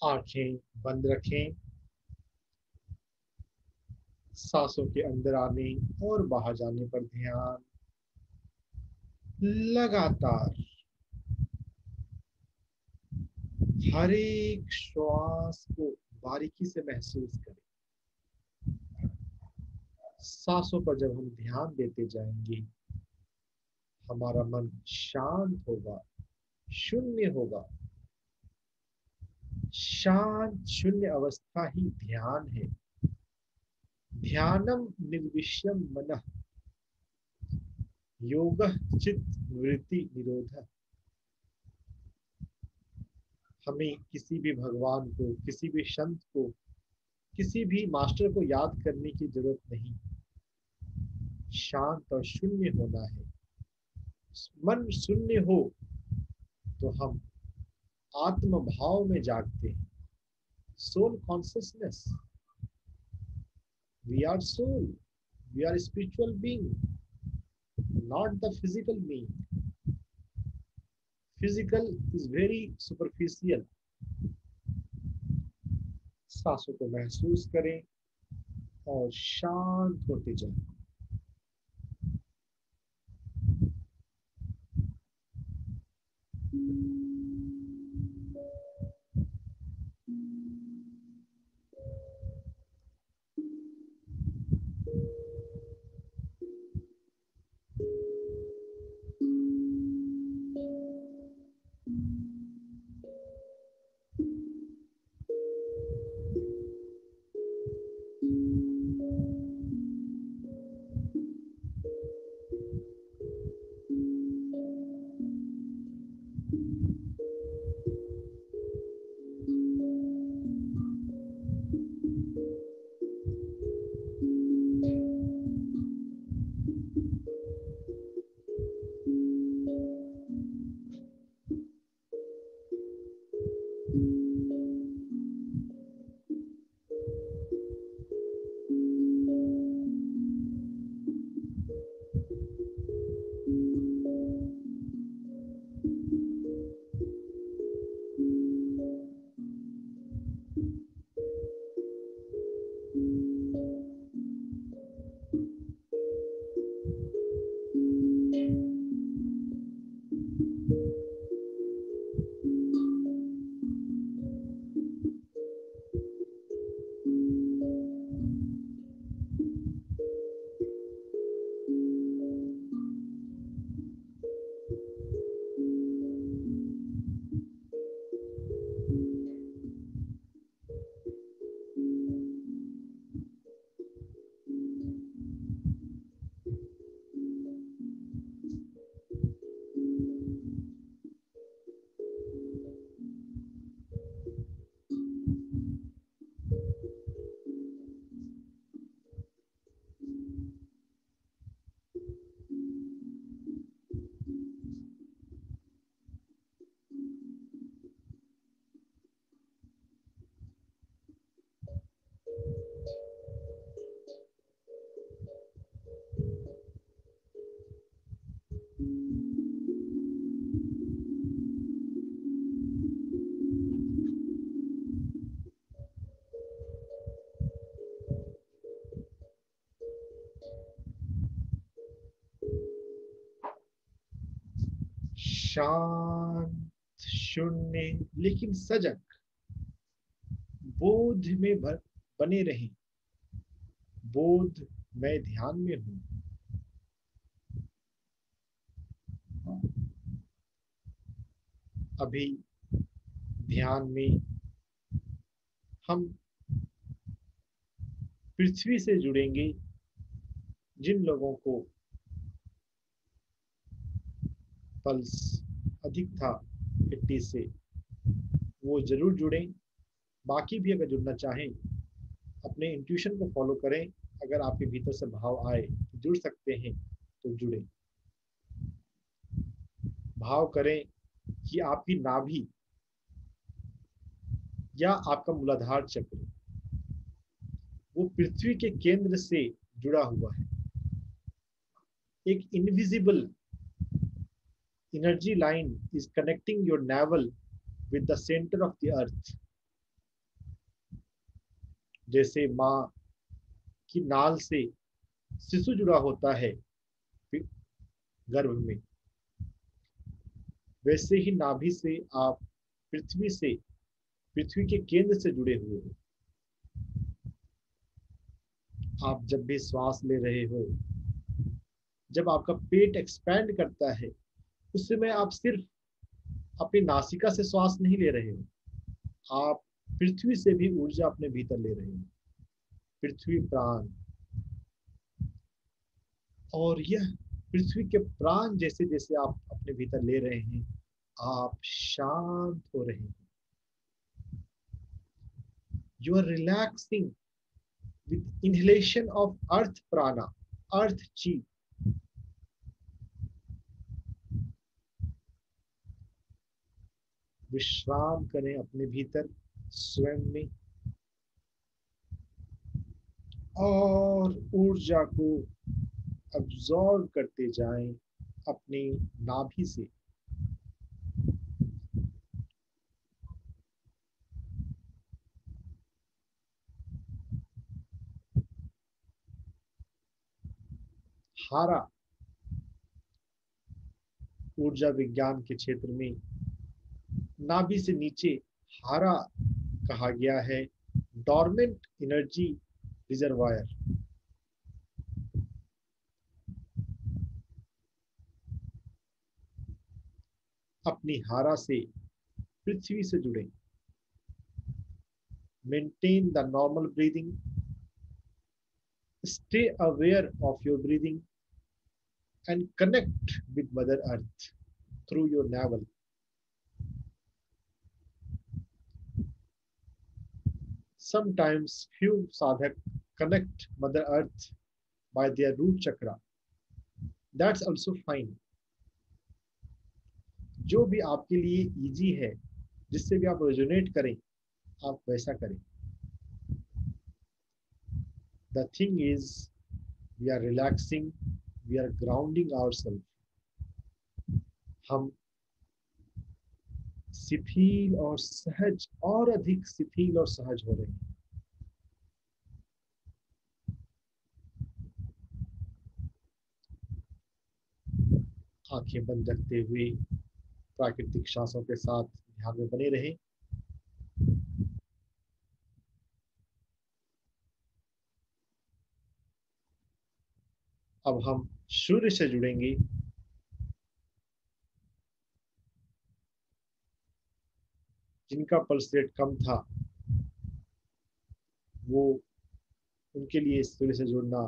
आंखें बंद रखें। सांसों के अंदर आने और बाहर जाने पर ध्यान। लगातार हर एक श्वास को बारीकी से महसूस करें। सांसों पर जब हम ध्यान देते जाएंगे, हमारा मन शांत होगा, शून्य होगा। शांत शून्य अवस्था ही ध्यान है। ध्यानम निर्विश्यम मनः योगः चित्त वृत्ति निरोधः। हमें किसी भी भगवान को, किसी भी संत को, किसी भी मास्टर को याद करने की जरूरत नहीं। शांत और शून्य होना है। मन शून्य हो तो हम आत्म भाव में जागते हैं। Soul consciousness. We are soul, we are spiritual being, not the physical being. Physical is very superficial. सांसों को महसूस करें और शांत होते जाएं। शांत, शून्य लेकिन सजग, बोध में बने रहें। बोध, मैं ध्यान में हूं। अभी ध्यान में हम पृथ्वी से जुड़ेंगे। जिन लोगों को पल्स अधिक था 80 से, वो जरूर जुड़ें। बाकी भी अगर जुड़ना चाहें, अपने इंट्यूशन को फॉलो करें। अगर आपके भीतर से भाव आए तो जुड़ सकते हैं, तो जुड़ें। भाव करें कि आपकी नाभि या आपका मूलाधार चक्र वो पृथ्वी के केंद्र से जुड़ा हुआ है। एक invisible energy line is connecting your navel with the center of the earth. जैसे माँ की नाल से शिशु जुड़ा होता है गर्भ में, वैसे ही नाभि से आप पृथ्वी के केंद्र से जुड़े हुए हो। आप जब भी श्वास ले रहे हो, जब आपका पेट एक्सपैंड करता है, उस समय आप सिर्फ अपनी नासिका से श्वास नहीं ले रहे हो, आप पृथ्वी से भी ऊर्जा अपने भीतर ले रहे हो। पृथ्वी प्राण, और यह पृथ्वी के प्राण जैसे जैसे आप अपने भीतर ले रहे हैं, आप शांत हो रहे हैं। You are relaxing with inhalation of earth prana, earth ची। विश्राम करें अपने भीतर स्वयं में, और ऊर्जा को अब्सॉर्ब करते जाएं अपनी नाभि से। हारा, ऊर्जा विज्ञान के क्षेत्र में नाभि से नीचे हारा कहा गया है डॉर्मेंट एनर्जी रिजर्वायर। अपनी हारा से पृथ्वी से जुड़े। Maintain the normal breathing, stay aware of your breathing and connect with Mother Earth through your navel. Sometimes few sadhak connect Mother Earth by their root chakra. That's also fine. जो भी आपके लिए इजी है, जिससे भी आप रेजोनेट करें, आप वैसा करें। The thing is, we are relaxing, we are grounding ourselves. हम शिथिल और सहज, और अधिक शिथिल और सहज हो रहे हैं। आंखें बंद रखते हुए प्राकृतिक श्वासों के साथ ध्यान में बने रहें। अब हम सूर्य से जुड़ेंगे। जिनका पल्स रेट कम था, वो उनके लिए सूर्य से जुड़ना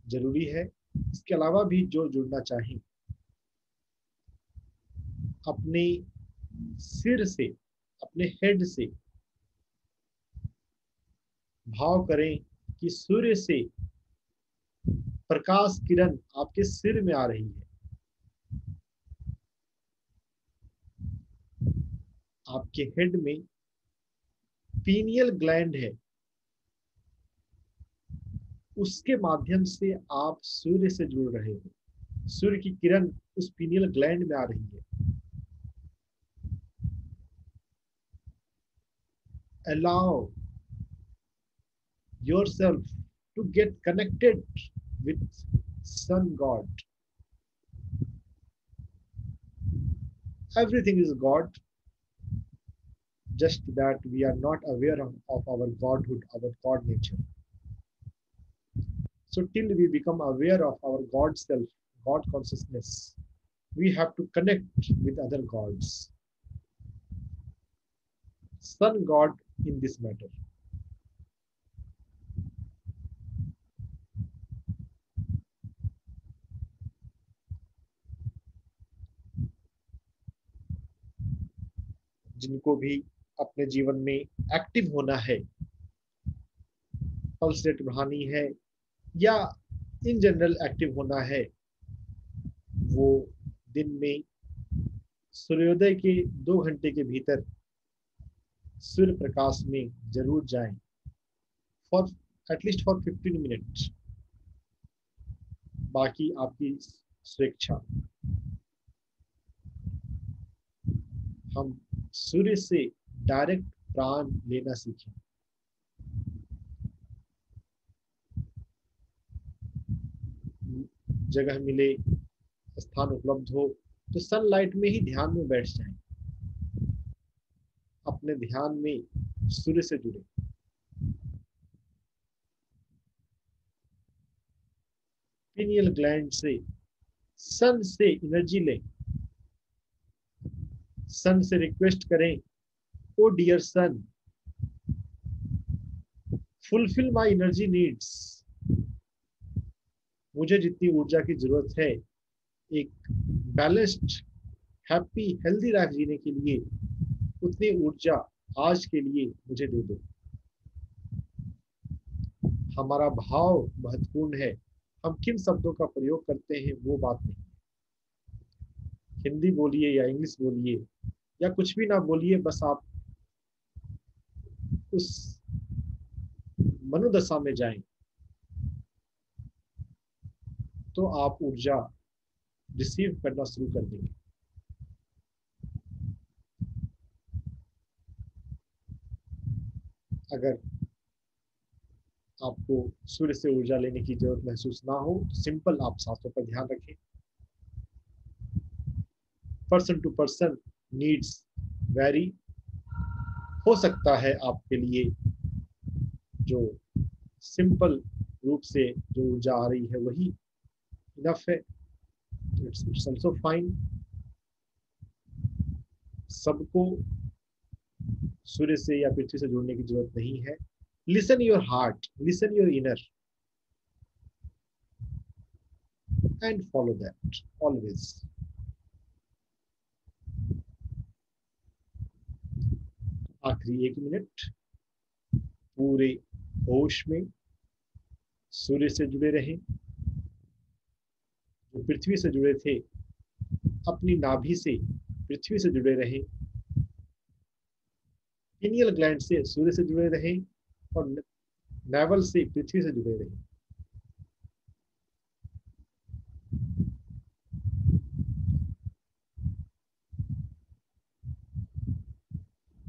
जरूरी है। इसके अलावा भी जो जुड़ना चाहें, अपने सिर से, अपने हेड से भाव करें कि सूर्य से प्रकाश किरण आपके सिर में आ रही है। आपके हेड में पीनियल ग्लैंड है, उसके माध्यम से आप सूर्य से जुड़ रहे हो। सूर्य की किरण उस पीनियल ग्लैंड में आ रही है। Allow yourself to get connected with sun god. Everything is God, just that we are not aware of our godhood, our God nature. So till we become aware of our God self, God consciousness, we have to connect with other gods. Sun god in this matter. जिनको भी अपने जीवन में एक्टिव होना है, पल्स रेट बढ़ानी है, या इन जनरल एक्टिव होना है, वो दिन में सूर्योदय के 2 घंटे के भीतर सूर्य प्रकाश में जरूर जाएं, फॉर एटलीस्ट फॉर 15 मिनट। बाकी आपकी स्वेच्छा। हम सूर्य से डायरेक्ट प्राण लेना सीखें। जगह मिले, स्थान उपलब्ध हो तो सनलाइट में ही ध्यान में बैठ जाएं। अपने ध्यान में सूर्य से जुड़े। पिनियल ग्लैंड से, सन से एनर्जी लें। सन से रिक्वेस्ट करें, oh dear sun, fulfil my energy needs, मुझे जितनी ऊर्जा की जरूरत है एक बैलेंस्ड, हैप्पी, हेल्दी लाइफ जीने के लिए, उतनी ऊर्जा आज के लिए मुझे दे दो। हमारा भाव महत्वपूर्ण है, हम किन शब्दों का प्रयोग करते हैं वो बात नहीं। हिंदी बोलिए या इंग्लिश बोलिए या कुछ भी ना बोलिए, बस आप उस मनोदशा में जाएं तो आप ऊर्जा रिसीव करना शुरू कर देंगे। अगर आपको सूर्य से ऊर्जा लेने की जरूरत महसूस ना हो तो सिंपल आप सांसों पर ध्यान रखें। Person to person needs vary. हो सकता है आपके लिए जो सिंपल रूप से जो ऊर्जा आ रही है वही इनफ है, इट्स आल्सो फाइन। सबको सूर्य से या पृथ्वी से जुड़ने की जरूरत नहीं है। Listen your heart, listen your inner and follow that always. आखिरी 1 मिनट पूरे होश में सूर्य से जुड़े रहें। जो पृथ्वी से जुड़े थे अपनी नाभि से पृथ्वी से जुड़े रहें। पिनियल ग्लैंड से सूर्य से जुड़े रहें और नेवल से पृथ्वी से जुड़े रहें।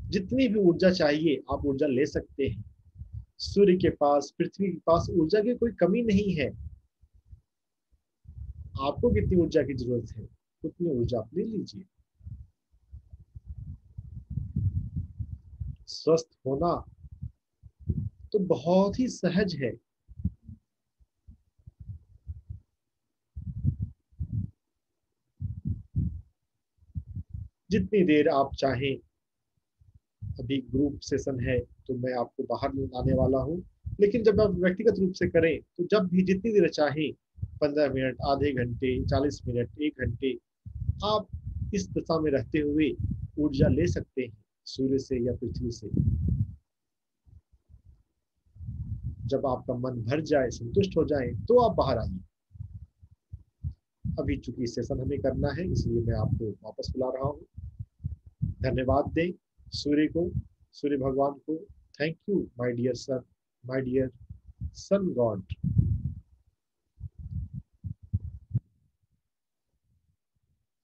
जितनी भी ऊर्जा चाहिए आप ऊर्जा ले सकते हैं। सूर्य के पास, पृथ्वी के पास ऊर्जा की कोई कमी नहीं है। आपको कितनी ऊर्जा की जरूरत है उतनी ऊर्जा आप ले लीजिए। स्वस्थ होना तो बहुत ही सहज है। जितनी देर आप चाहें, अभी ग्रुप सेशन है तो मैं आपको बाहर लाने वाला हूं, लेकिन जब आप व्यक्तिगत रूप से करें तो जब भी जितनी देर चाहें, 15 मिनट, आधे घंटे, 40 मिनट, 1 घंटे, आप इस दशा में रहते हुए ऊर्जा ले सकते हैं सूर्य से या पृथ्वी से। जब आपका मन भर जाए, संतुष्ट हो जाए तो आप बाहर आइए। अभी चूंकि सेशन हमें करना है इसलिए मैं आपको वापस बुला रहा हूँ। धन्यवाद दें सूर्य को, सूर्य भगवान को। Thank you my dear sun, my dear sun god.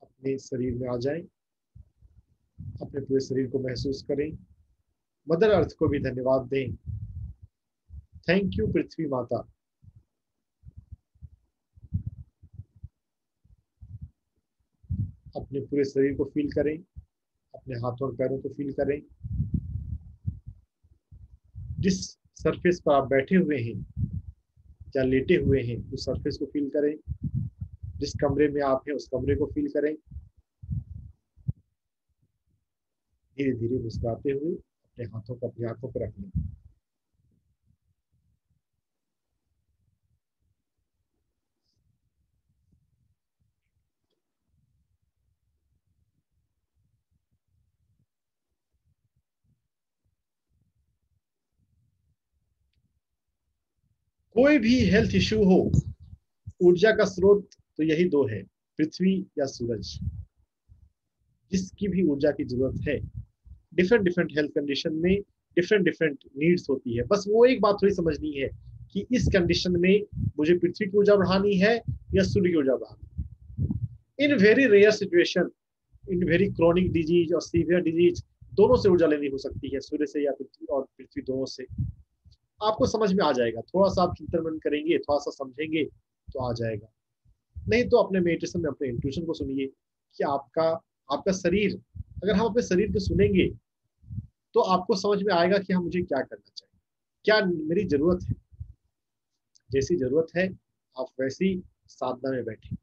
अपने शरीर में आ जाएं, अपने पूरे शरीर को महसूस करें। मदर अर्थ को भी धन्यवाद दें। थैंक यू पृथ्वी माता। अपने पूरे शरीर को फील करें, अपने हाथों और पैरों को फील करें। जिस सरफेस पर आप बैठे हुए हैं या लेटे हुए हैं उस सरफेस को फील करें। जिस कमरे में आप हैं उस कमरे को फील करें। धीरे धीरे मुस्कुराते हुए अपने हाथों को अपनी आंखों पर रख लें। कोई भी हेल्थ इश्यू हो, ऊर्जा का स्रोत तो यही दो है, पृथ्वी या सूरज। जिसकी भी ऊर्जा की जरूरत है, डिफरेंट डिफरेंट हेल्थ कंडीशन में डिफरेंट डिफरेंट नीड्स होती है। बस वो एक बात थोड़ी समझनी है कि इस कंडीशन में मुझे पृथ्वी की ऊर्जा बढ़ानी है या सूर्य की ऊर्जा बढ़ानी है। In very rare situation, in very chronic disease और सीवियर डिजीज, दोनों से ऊर्जा लेनी हो सकती है, सूर्य से या पृथ्वी, और पृथ्वी दोनों से। आपको समझ में आ जाएगा, थोड़ा सा आप चिंतन मन करेंगे, थोड़ा सा समझेंगे तो आ जाएगा। नहीं तो अपने मेडिटेशन में अपने इंट्यूशन को सुनिए कि आपका शरीर, अगर हम अपने शरीर को सुनेंगे तो आपको समझ में आएगा कि हम मुझे क्या करना चाहिए, क्या मेरी जरूरत है। जैसी जरूरत है आप वैसी साधना में बैठे।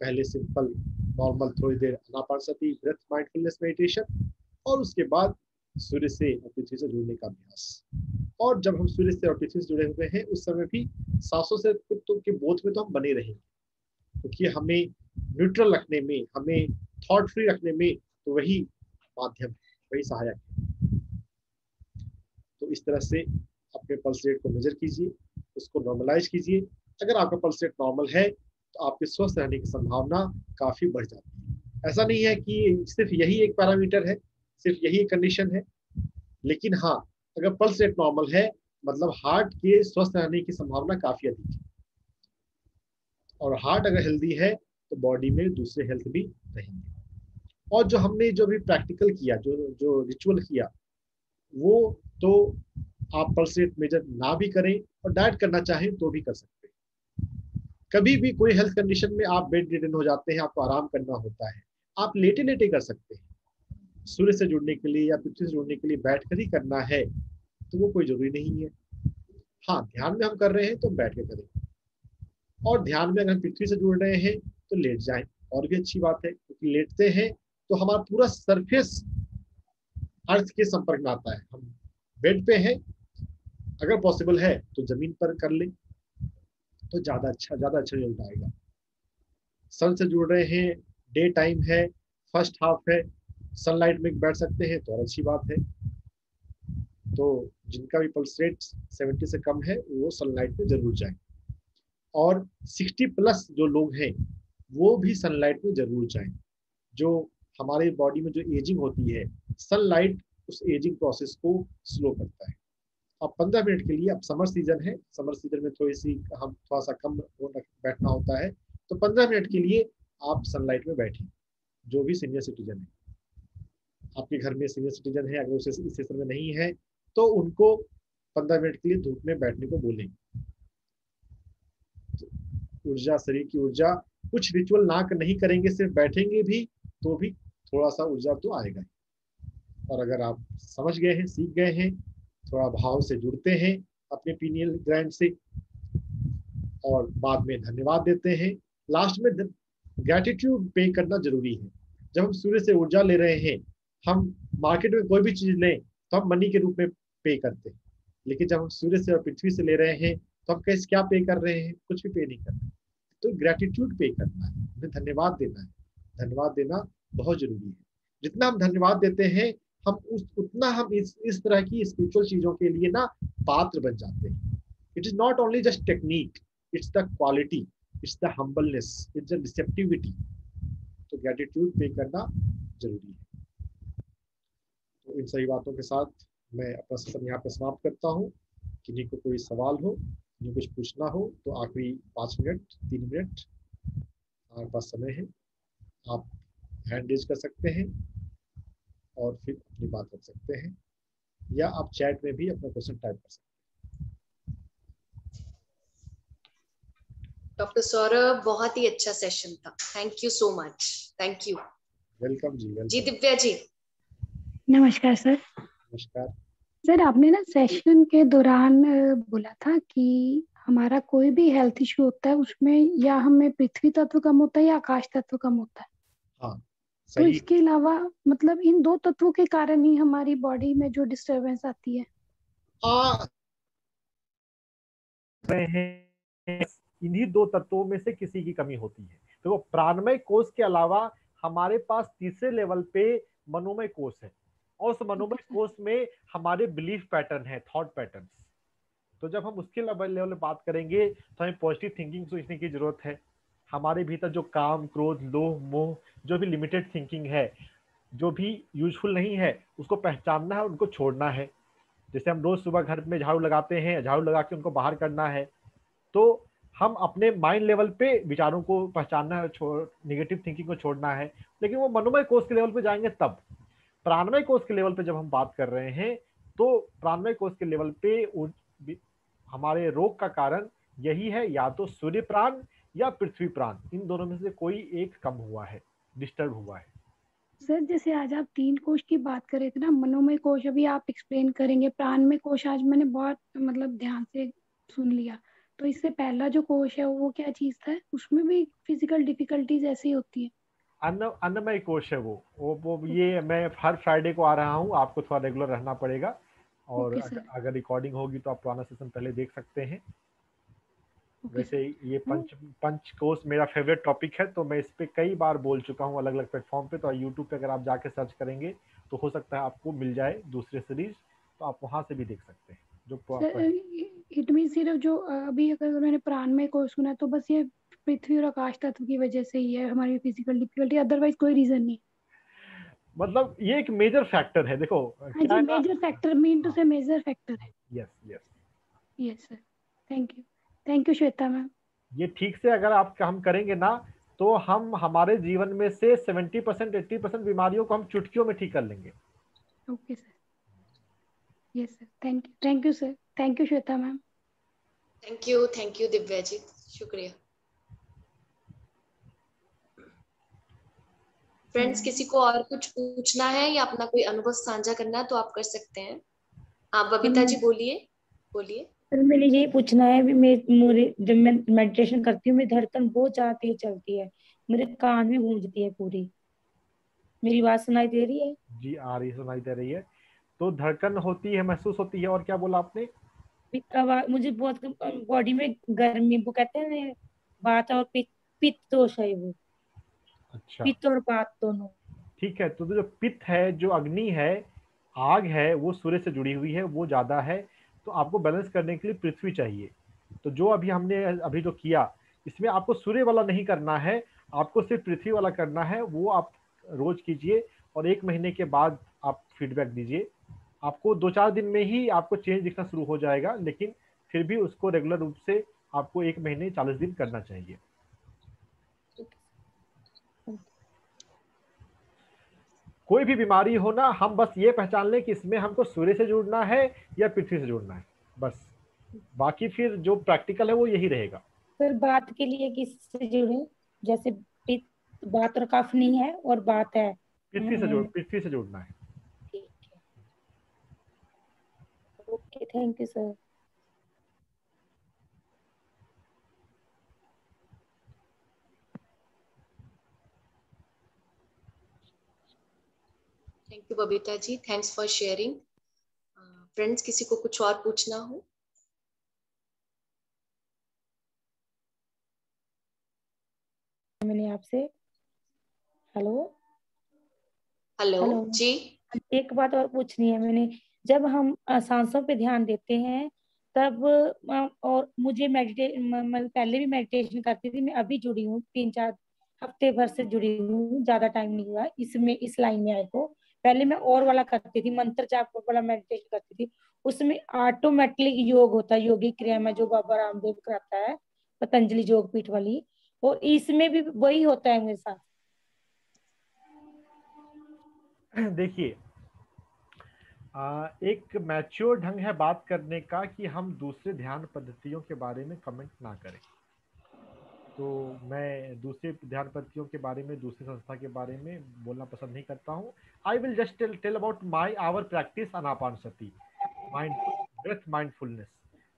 पहले सिंपल नॉर्मल थोड़ी देर आनापानसति, ब्रेथ माइंडफुलनेस मेडिटेशन, और उसके बाद सूर्य से और पृथ्वी से जुड़ने का अभ्यास। और जब हम सूर्य से और पृथ्वी से जुड़े हुए हैं उस समय भी सांसों से के बोध में तो हम बने रहेंगे, क्योंकि हमें न्यूट्रल रखने में, हमें थॉट फ्री रखने में तो वही माध्यम है, वही सहायक है। तो इस तरह से अपने पल्स रेट को मेजर कीजिए, उसको नॉर्मलाइज कीजिए। अगर आपका पल्स रेट नॉर्मल है तो आपके स्वस्थ रहने की संभावना काफी बढ़ जाती है। ऐसा नहीं है कि सिर्फ यही एक पैरामीटर है, सिर्फ यही एक कंडीशन है, लेकिन हाँ, अगर पल्स रेट नॉर्मल है मतलब हार्ट के स्वस्थ रहने की संभावना काफी अधिक है। और हार्ट अगर हेल्दी है तो बॉडी में दूसरे हेल्थ भी रहेंगे। और जो हमने जो भी प्रैक्टिकल किया, जो रिचुअल किया, वो तो आप पल्स रेट मेजर ना भी करें और डाइट करना चाहें तो भी कर सकते हैं। कभी भी कोई हेल्थ कंडीशन में आप बेड रिडन हो जाते हैं, आपको आराम करना होता है, आप लेटे लेटे कर सकते हैं। सूर्य से जुड़ने के लिए या पृथ्वी से जुड़ने के लिए बैठ कर ही करना है तो वो कोई जरूरी नहीं है। हाँ, ध्यान में हम कर रहे हैं तो बैठ के करें, और ध्यान में अगर हम पृथ्वी से जुड़ रहे हैं तो लेट जाएं, और भी अच्छी बात है, क्योंकि लेटते हैं तो हमारा पूरा सरफेस अर्थ के संपर्क में आता है। हम बेड पे हैं, अगर पॉसिबल है तो जमीन पर कर ले तो ज्यादा अच्छा रिजल्ट आएगा। सन से जुड़ रहे हैं, डे टाइम है, फर्स्ट हाफ है, सनलाइट में बैठ सकते हैं तो और अच्छी बात है। तो जिनका भी पल्स रेट 70 से कम है वो सनलाइट में जरूर जाए, और 60 प्लस जो लोग हैं वो भी सनलाइट में जरूर जाएं। जो हमारे बॉडी में जो एजिंग होती है, सनलाइट उस एजिंग प्रोसेस को स्लो करता है। अब 15 मिनट के लिए, अब समर सीजन है, समर सीजन में हम थोड़ा सा कम बैठना होता है, तो 15 मिनट के लिए आप सनलाइट में बैठें। जो भी सीनियर सिटीजन है, आपके घर में सीनियर सिटीजन है, अगर उसे इस सेशन में नहीं है तो उनको 15 मिनट के लिए धूप में बैठने को बोलें। ऊर्जा, शरीर की ऊर्जा, कुछ रिचुअल नहीं करेंगे, सिर्फ बैठेंगे भी तो भी थोड़ा सा ऊर्जा तो आएगा। और अगर आप समझ गए हैं, सीख गए हैं, थोड़ा भाव से जुड़ते हैं अपने पीनियल ग्लैंड से, और बाद में धन्यवाद देते हैं। लास्ट में ग्रैटिट्यूड पे करना जरूरी है। जब हम सूर्य से ऊर्जा ले रहे हैं, हम मार्केट में कोई भी चीज लें तो हम मनी के रूप में पे करते हैं, लेकिन जब हम सूर्य से और पृथ्वी से ले रहे हैं तो हम कैसे क्या पे कर रहे हैं? कुछ भी पे नहीं कर रहे। तो ग्रैटिट्यूड पे करना है, हमें धन्यवाद देना है। धन्यवाद देना बहुत जरूरी है। जितना हम धन्यवाद देते हैं, उतना हम इस तरह की स्पिरिचुअल चीजों के लिए ना पात्र बन जाते हैं। It is not only just technique, it's the quality, it's the humbleness, it's the receptivity. तो ग्रैटिट्यूड पे करना जरूरी है। तो इन सही बातों के साथ मैं अपना सेशन यहाँ पे समाप्त करता हूँ। किन्हीं को कोई सवाल हो, किन्हीं कुछ पूछना हो तो आखिरी 5 मिनट, 3 मिनट हमारे पास समय है, आप हैंड रेज कर सकते हैं और फिर अपनी बात रख सकते हैं, या आप चैट में भी अपना क्वेश्चन टाइप कर सकते हैं। डॉक्टर सौरभ, बहुत ही अच्छा सेशन था, thank you so much. Thank you. Welcome जी, वेलकम। जी दिव्या जी। नमस्कार सर। नमस्कार सर, आपने ना सेशन के दौरान बोला था कि हमारा कोई भी हेल्थ इशू होता है उसमें या हमें पृथ्वी तत्व कम होता है या आकाश तत्व कम होता है। हाँ, तो सही। इसके अलावा मतलब इन दो तत्वों के कारण ही हमारी बॉडी में जो डिस्टरबेंस आती है। इन्हीं दो तत्वों में से किसी की कमी होती है। तो वो प्राणमय कोष के अलावा हमारे पास तीसरे लेवल पे मनोमय कोष है, और उस मनोमय कोष में हमारे बिलीफ पैटर्न है, थॉट पैटर्न। तो जब हम उसके लेवल में बात करेंगे तो हमें पॉजिटिव थिंकिंग सोचने की जरूरत है। हमारे भीतर जो काम, क्रोध, लोभ, मोह, जो भी लिमिटेड थिंकिंग है, जो भी यूजफुल नहीं है, उसको पहचानना है, उनको छोड़ना है। जैसे हम रोज सुबह घर में झाड़ू लगाते हैं, झाड़ू लगा के उनको बाहर करना है। तो हम अपने माइंड लेवल पे विचारों को पहचानना है, नेगेटिव थिंकिंग को छोड़ना है। लेकिन वो मनोमय कोष के लेवल पे जाएंगे तब। प्राणमय कोष के लेवल पे जब हम बात कर रहे हैं तो प्राणमय कोष के लेवल पे हमारे रोग का कारण यही है, या तो सूर्य प्राण या पृथ्वी प्राण, इन दोनों में से कोई एक कम हुआ है, डिस्टर्ब हुआ है। सर, जैसे आज आप 3 कोश की बात कर रहे थे ना, मनोमय कोश अभी आप एक्सप्लेन करेंगे, प्राणमय कोश आज मैंने बहुत मतलब ध्यान से सुन लिया। तो इससे पहला जो कोश है वो क्या चीज था? उसमें भी फिजिकल डिफिकल्टीज ऐसी होती है? अन्नमय कोश है वो ये मैं हर फ्राइडे को आ रहा हूँ, आपको थोड़ा रेगुलर रहना पड़ेगा। और Okay, sir. अगर रिकॉर्डिंग होगी तो आप पुराना सेशन पहले देख सकते हैं। Okay, वैसे sir. ये पंच कोर्स मेरा फेवरेट टॉपिक है, तो मैं इस पे कई बार बोल चुका हूँ अलग अलग प्लेटफॉर्म पे। तो यूट्यूब पे अगर आप जाके सर्च करेंगे तो हो सकता है आपको मिल जाए दूसरे सीरीज, तो आप वहां से भी देख सकते हैं जो सर इट मीन सिर्फ जो अभी अगर मैंने प्राण में कोर्स सुना तो बस ये पृथ्वी और आकाश तत्व की वजह से ही है हमारी फिजिकल डिफिकल्टी, अदरवाइज कोई रीजन नहीं। मतलब ये एक मेजर फैक्टर है। देखो हाँ क्या जी, है ना। मेजर फैक्टर, मीन टू से मेजर फैक्टर है। Yes yes, yes sir, thank you Shweta ma'am. ये ठीक से अगर आप हम करेंगे ना तो हम हमारे जीवन में से 70% 80% बीमारियों को हम चुटकियों में ठीक कर लेंगे। Okay sir, yes sir, thank you sir, thank you Shweta ma'am. Thank you Divya ji, शुक्रिया। फ्रेंड्स, किसी को और कुछ पूछना है या अपना कोई अनुभव साझा करना है तो आप कर सकते हैं। आप बबीता जी बोलिए। सर मैंने यही पूछना है भी मेरे जब मैं मेडिटेशन करती हूँ मेरी धड़कन बहुत ज्यादा तेज चलती है, मेरे कान में गूंजती है पूरी। मेरी बात सुनाई दे रही है? जी आ रही, सुनाई दे रही है। तो धड़कन होती है, महसूस होती है, और क्या बोला आपने? मुझे बहुत बॉडी में गर्मी, वो कहते हैं बात और पित्त, पित्त दोष है वो, अच्छा पित्त और बात दोनों। ठीक है। तो जो पित्त है, जो अग्नि है, आग है, वो सूर्य से जुड़ी हुई है, वो ज्यादा है। तो आपको बैलेंस करने के लिए पृथ्वी चाहिए। तो जो हमने अभी जो किया, इसमें आपको सूर्य वाला नहीं करना है, आपको सिर्फ पृथ्वी वाला करना है। वो आप रोज कीजिए और 1 महीने के बाद आप फीडबैक दीजिए। आपको 2-4 दिन में ही आपको चेंज दिखना शुरू हो जाएगा, लेकिन फिर भी उसको रेगुलर रूप से आपको 1 महीने 40 दिन करना चाहिए। कोई भी बीमारी हो ना, हम बस ये पहचान लें कि इसमें हमको सूर्य से जुड़ना है या पृथ्वी से जुड़ना है, बस। बाकी फिर जो प्रैक्टिकल है वो यही रहेगा। सर बात के लिए किससे जुड़े? जैसे पित्त, बात और कफ नहीं है और बात है, पृथ्वी से जुड़ना है। ठीक है, okay, thank you sir. Thank you Babita ji, thanks for sharing. Friends, किसी को कुछ और पूछना हो? मैंने आपसे, हेलो हेलो हेलो, जी। एक बात और पूछनी है मैंने। जब हम सांसों पे ध्यान देते हैं तब और मुझे मैं पहले भी मेडिटेशन करती थी, मैं अभी जुड़ी हूँ 3-4 हफ्ते भर से जुड़ी हूँ, ज्यादा टाइम नहीं हुआ इसमें, इस लाइन में आए को। पहले मैं और वाला करती थी, मंत्र जाप वाला मेडिटेशन करती थी। उसमें ऑटोमेटिकली योग होता है, योगिक क्रिया में जो बाबा रामदेव कराता है, पतंजलि योग पीठ वाली, और इसमें भी वही होता है मेरे साथ। देखिए, एक मैच्योर ढंग है बात करने का कि हम दूसरे ध्यान पद्धतियों के बारे में कमेंट ना करें। तो मैं दूसरे ध्यान पद्धतियों के बारे में, दूसरी संस्था के बारे में बोलना पसंद नहीं करता हूँ। I will just tell about my our practice Anapanasati, breath mindfulness.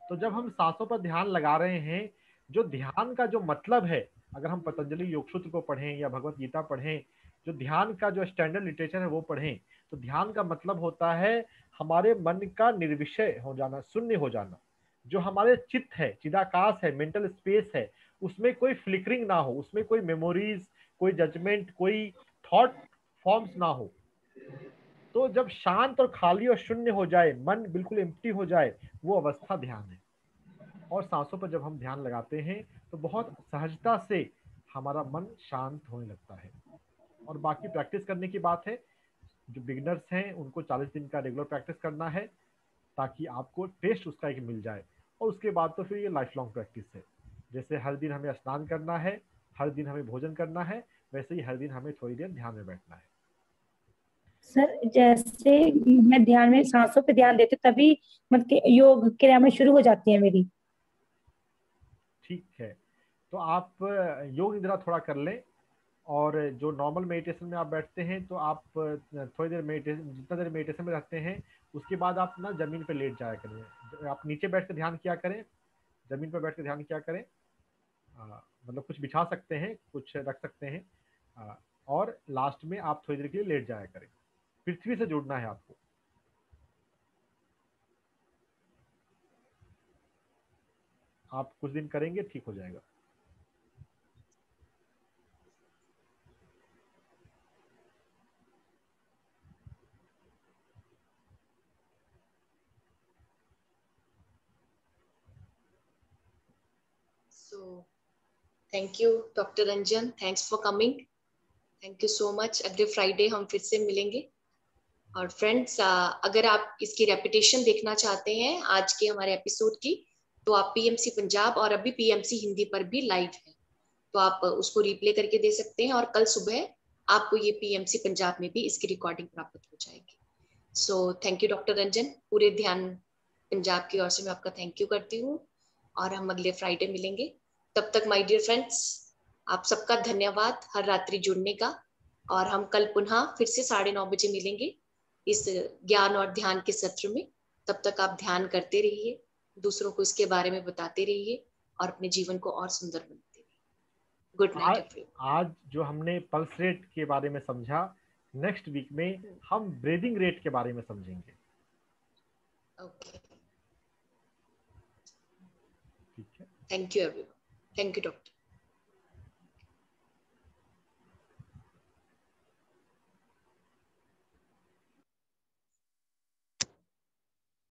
तो जब हम सांसों पर ध्यान लगा रहे हैं, जो ध्यान का जो मतलब है, अगर हम पतंजलि योग सूत्र को पढ़ें या भगवत गीता पढ़ें, जो ध्यान का जो स्टैंडर्ड लिटरेचर है वो पढ़ें, तो ध्यान का मतलब होता है हमारे मन का निर्विषय हो जाना, शून्य हो जाना। जो हमारे चित्त है, चिदाकाश है, मेंटल स्पेस है, उसमें कोई फ्लिकरिंग ना हो, उसमें कोई मेमोरीज, कोई जजमेंट, कोई थॉट फॉर्म्स ना हो। तो जब शांत और खाली और शून्य हो जाए, मन बिल्कुल एम्प्टी हो जाए, वो अवस्था ध्यान है। और सांसों पर जब हम ध्यान लगाते हैं तो बहुत सहजता से हमारा मन शांत होने लगता है। और बाकी प्रैक्टिस करने की बात है, जो बिगिनर्स हैं उनको 40 दिन का रेगुलर प्रैक्टिस करना है, ताकि आपको टेस्ट उसका एक मिल जाए। और उसके बाद तो फिर ये लाइफ लॉन्ग प्रैक्टिस है। जैसे हर दिन हमें स्नान करना है, हर दिन हमें भोजन करना है, वैसे ही हर दिन हमें थोड़ी देर ध्यान में बैठना है। सर जैसे मैं ध्यान में सांसों पे ध्यान देती तभी मतलब योग क्रिया में शुरू हो जाती है मेरी। ठीक है, तो आप योग निद्रा थोड़ा कर लें। और जो नॉर्मल मेडिटेशन में आप बैठते हैं तो आप थोड़ी देर मेडिटेशन, जितना देर मेडिटेशन में रहते हैं उसके बाद आप ना जमीन पे लेट जाया करें। आप नीचे बैठ कर ध्यान किया करें, जमीन पर बैठ कर ध्यान किया करें। मतलब कुछ बिछा सकते हैं, कुछ रख सकते हैं। और लास्ट में आप थोड़ी देर के लिए लेट जाया करें। पृथ्वी से जुड़ना है आपको। आप कुछ दिन करेंगे, ठीक हो जाएगा। So thank you Dr. Ranjan, thanks for coming, thank you so much. अगले फ्राइडे हम फिर से मिलेंगे। और फ्रेंड्स, अगर आप इसकी रेपिटेशन देखना चाहते हैं आज के हमारे एपिसोड की, तो आप पीएमसी पंजाब और अभी पीएमसी हिंदी पर भी लाइव है, तो आप उसको रिप्ले करके दे सकते हैं और कल सुबह आपको ये पीएमसी पंजाब में भी इसकी रिकॉर्डिंग प्राप्त हो जाएगी। So thank you doctor Ranjan, पूरे ध्यान पंजाब की ओर से मैं आपका थैंक यू करती हूँ और हम अगले फ्राइडे मिलेंगे। तब तक माय डियर फ्रेंड्स, आप सबका धन्यवाद हर रात्रि जुड़ने का, और हम कल पुनः फिर से 9:30 बजे मिलेंगे इस ज्ञान और ध्यान के सत्र में। तब तक आप ध्यान करते रहिए, दूसरों को इसके बारे में बताते रहिए और अपने जीवन को और सुंदर बनाते रहिए। Good night everyone. आज जो हमने पल्स रेट के बारे में समझा, नेक्स्ट वीक में हम ब्रीदिंग रेट के बारे में समझेंगे। ओके, ठीक है, thank you everyone, thank you doctor.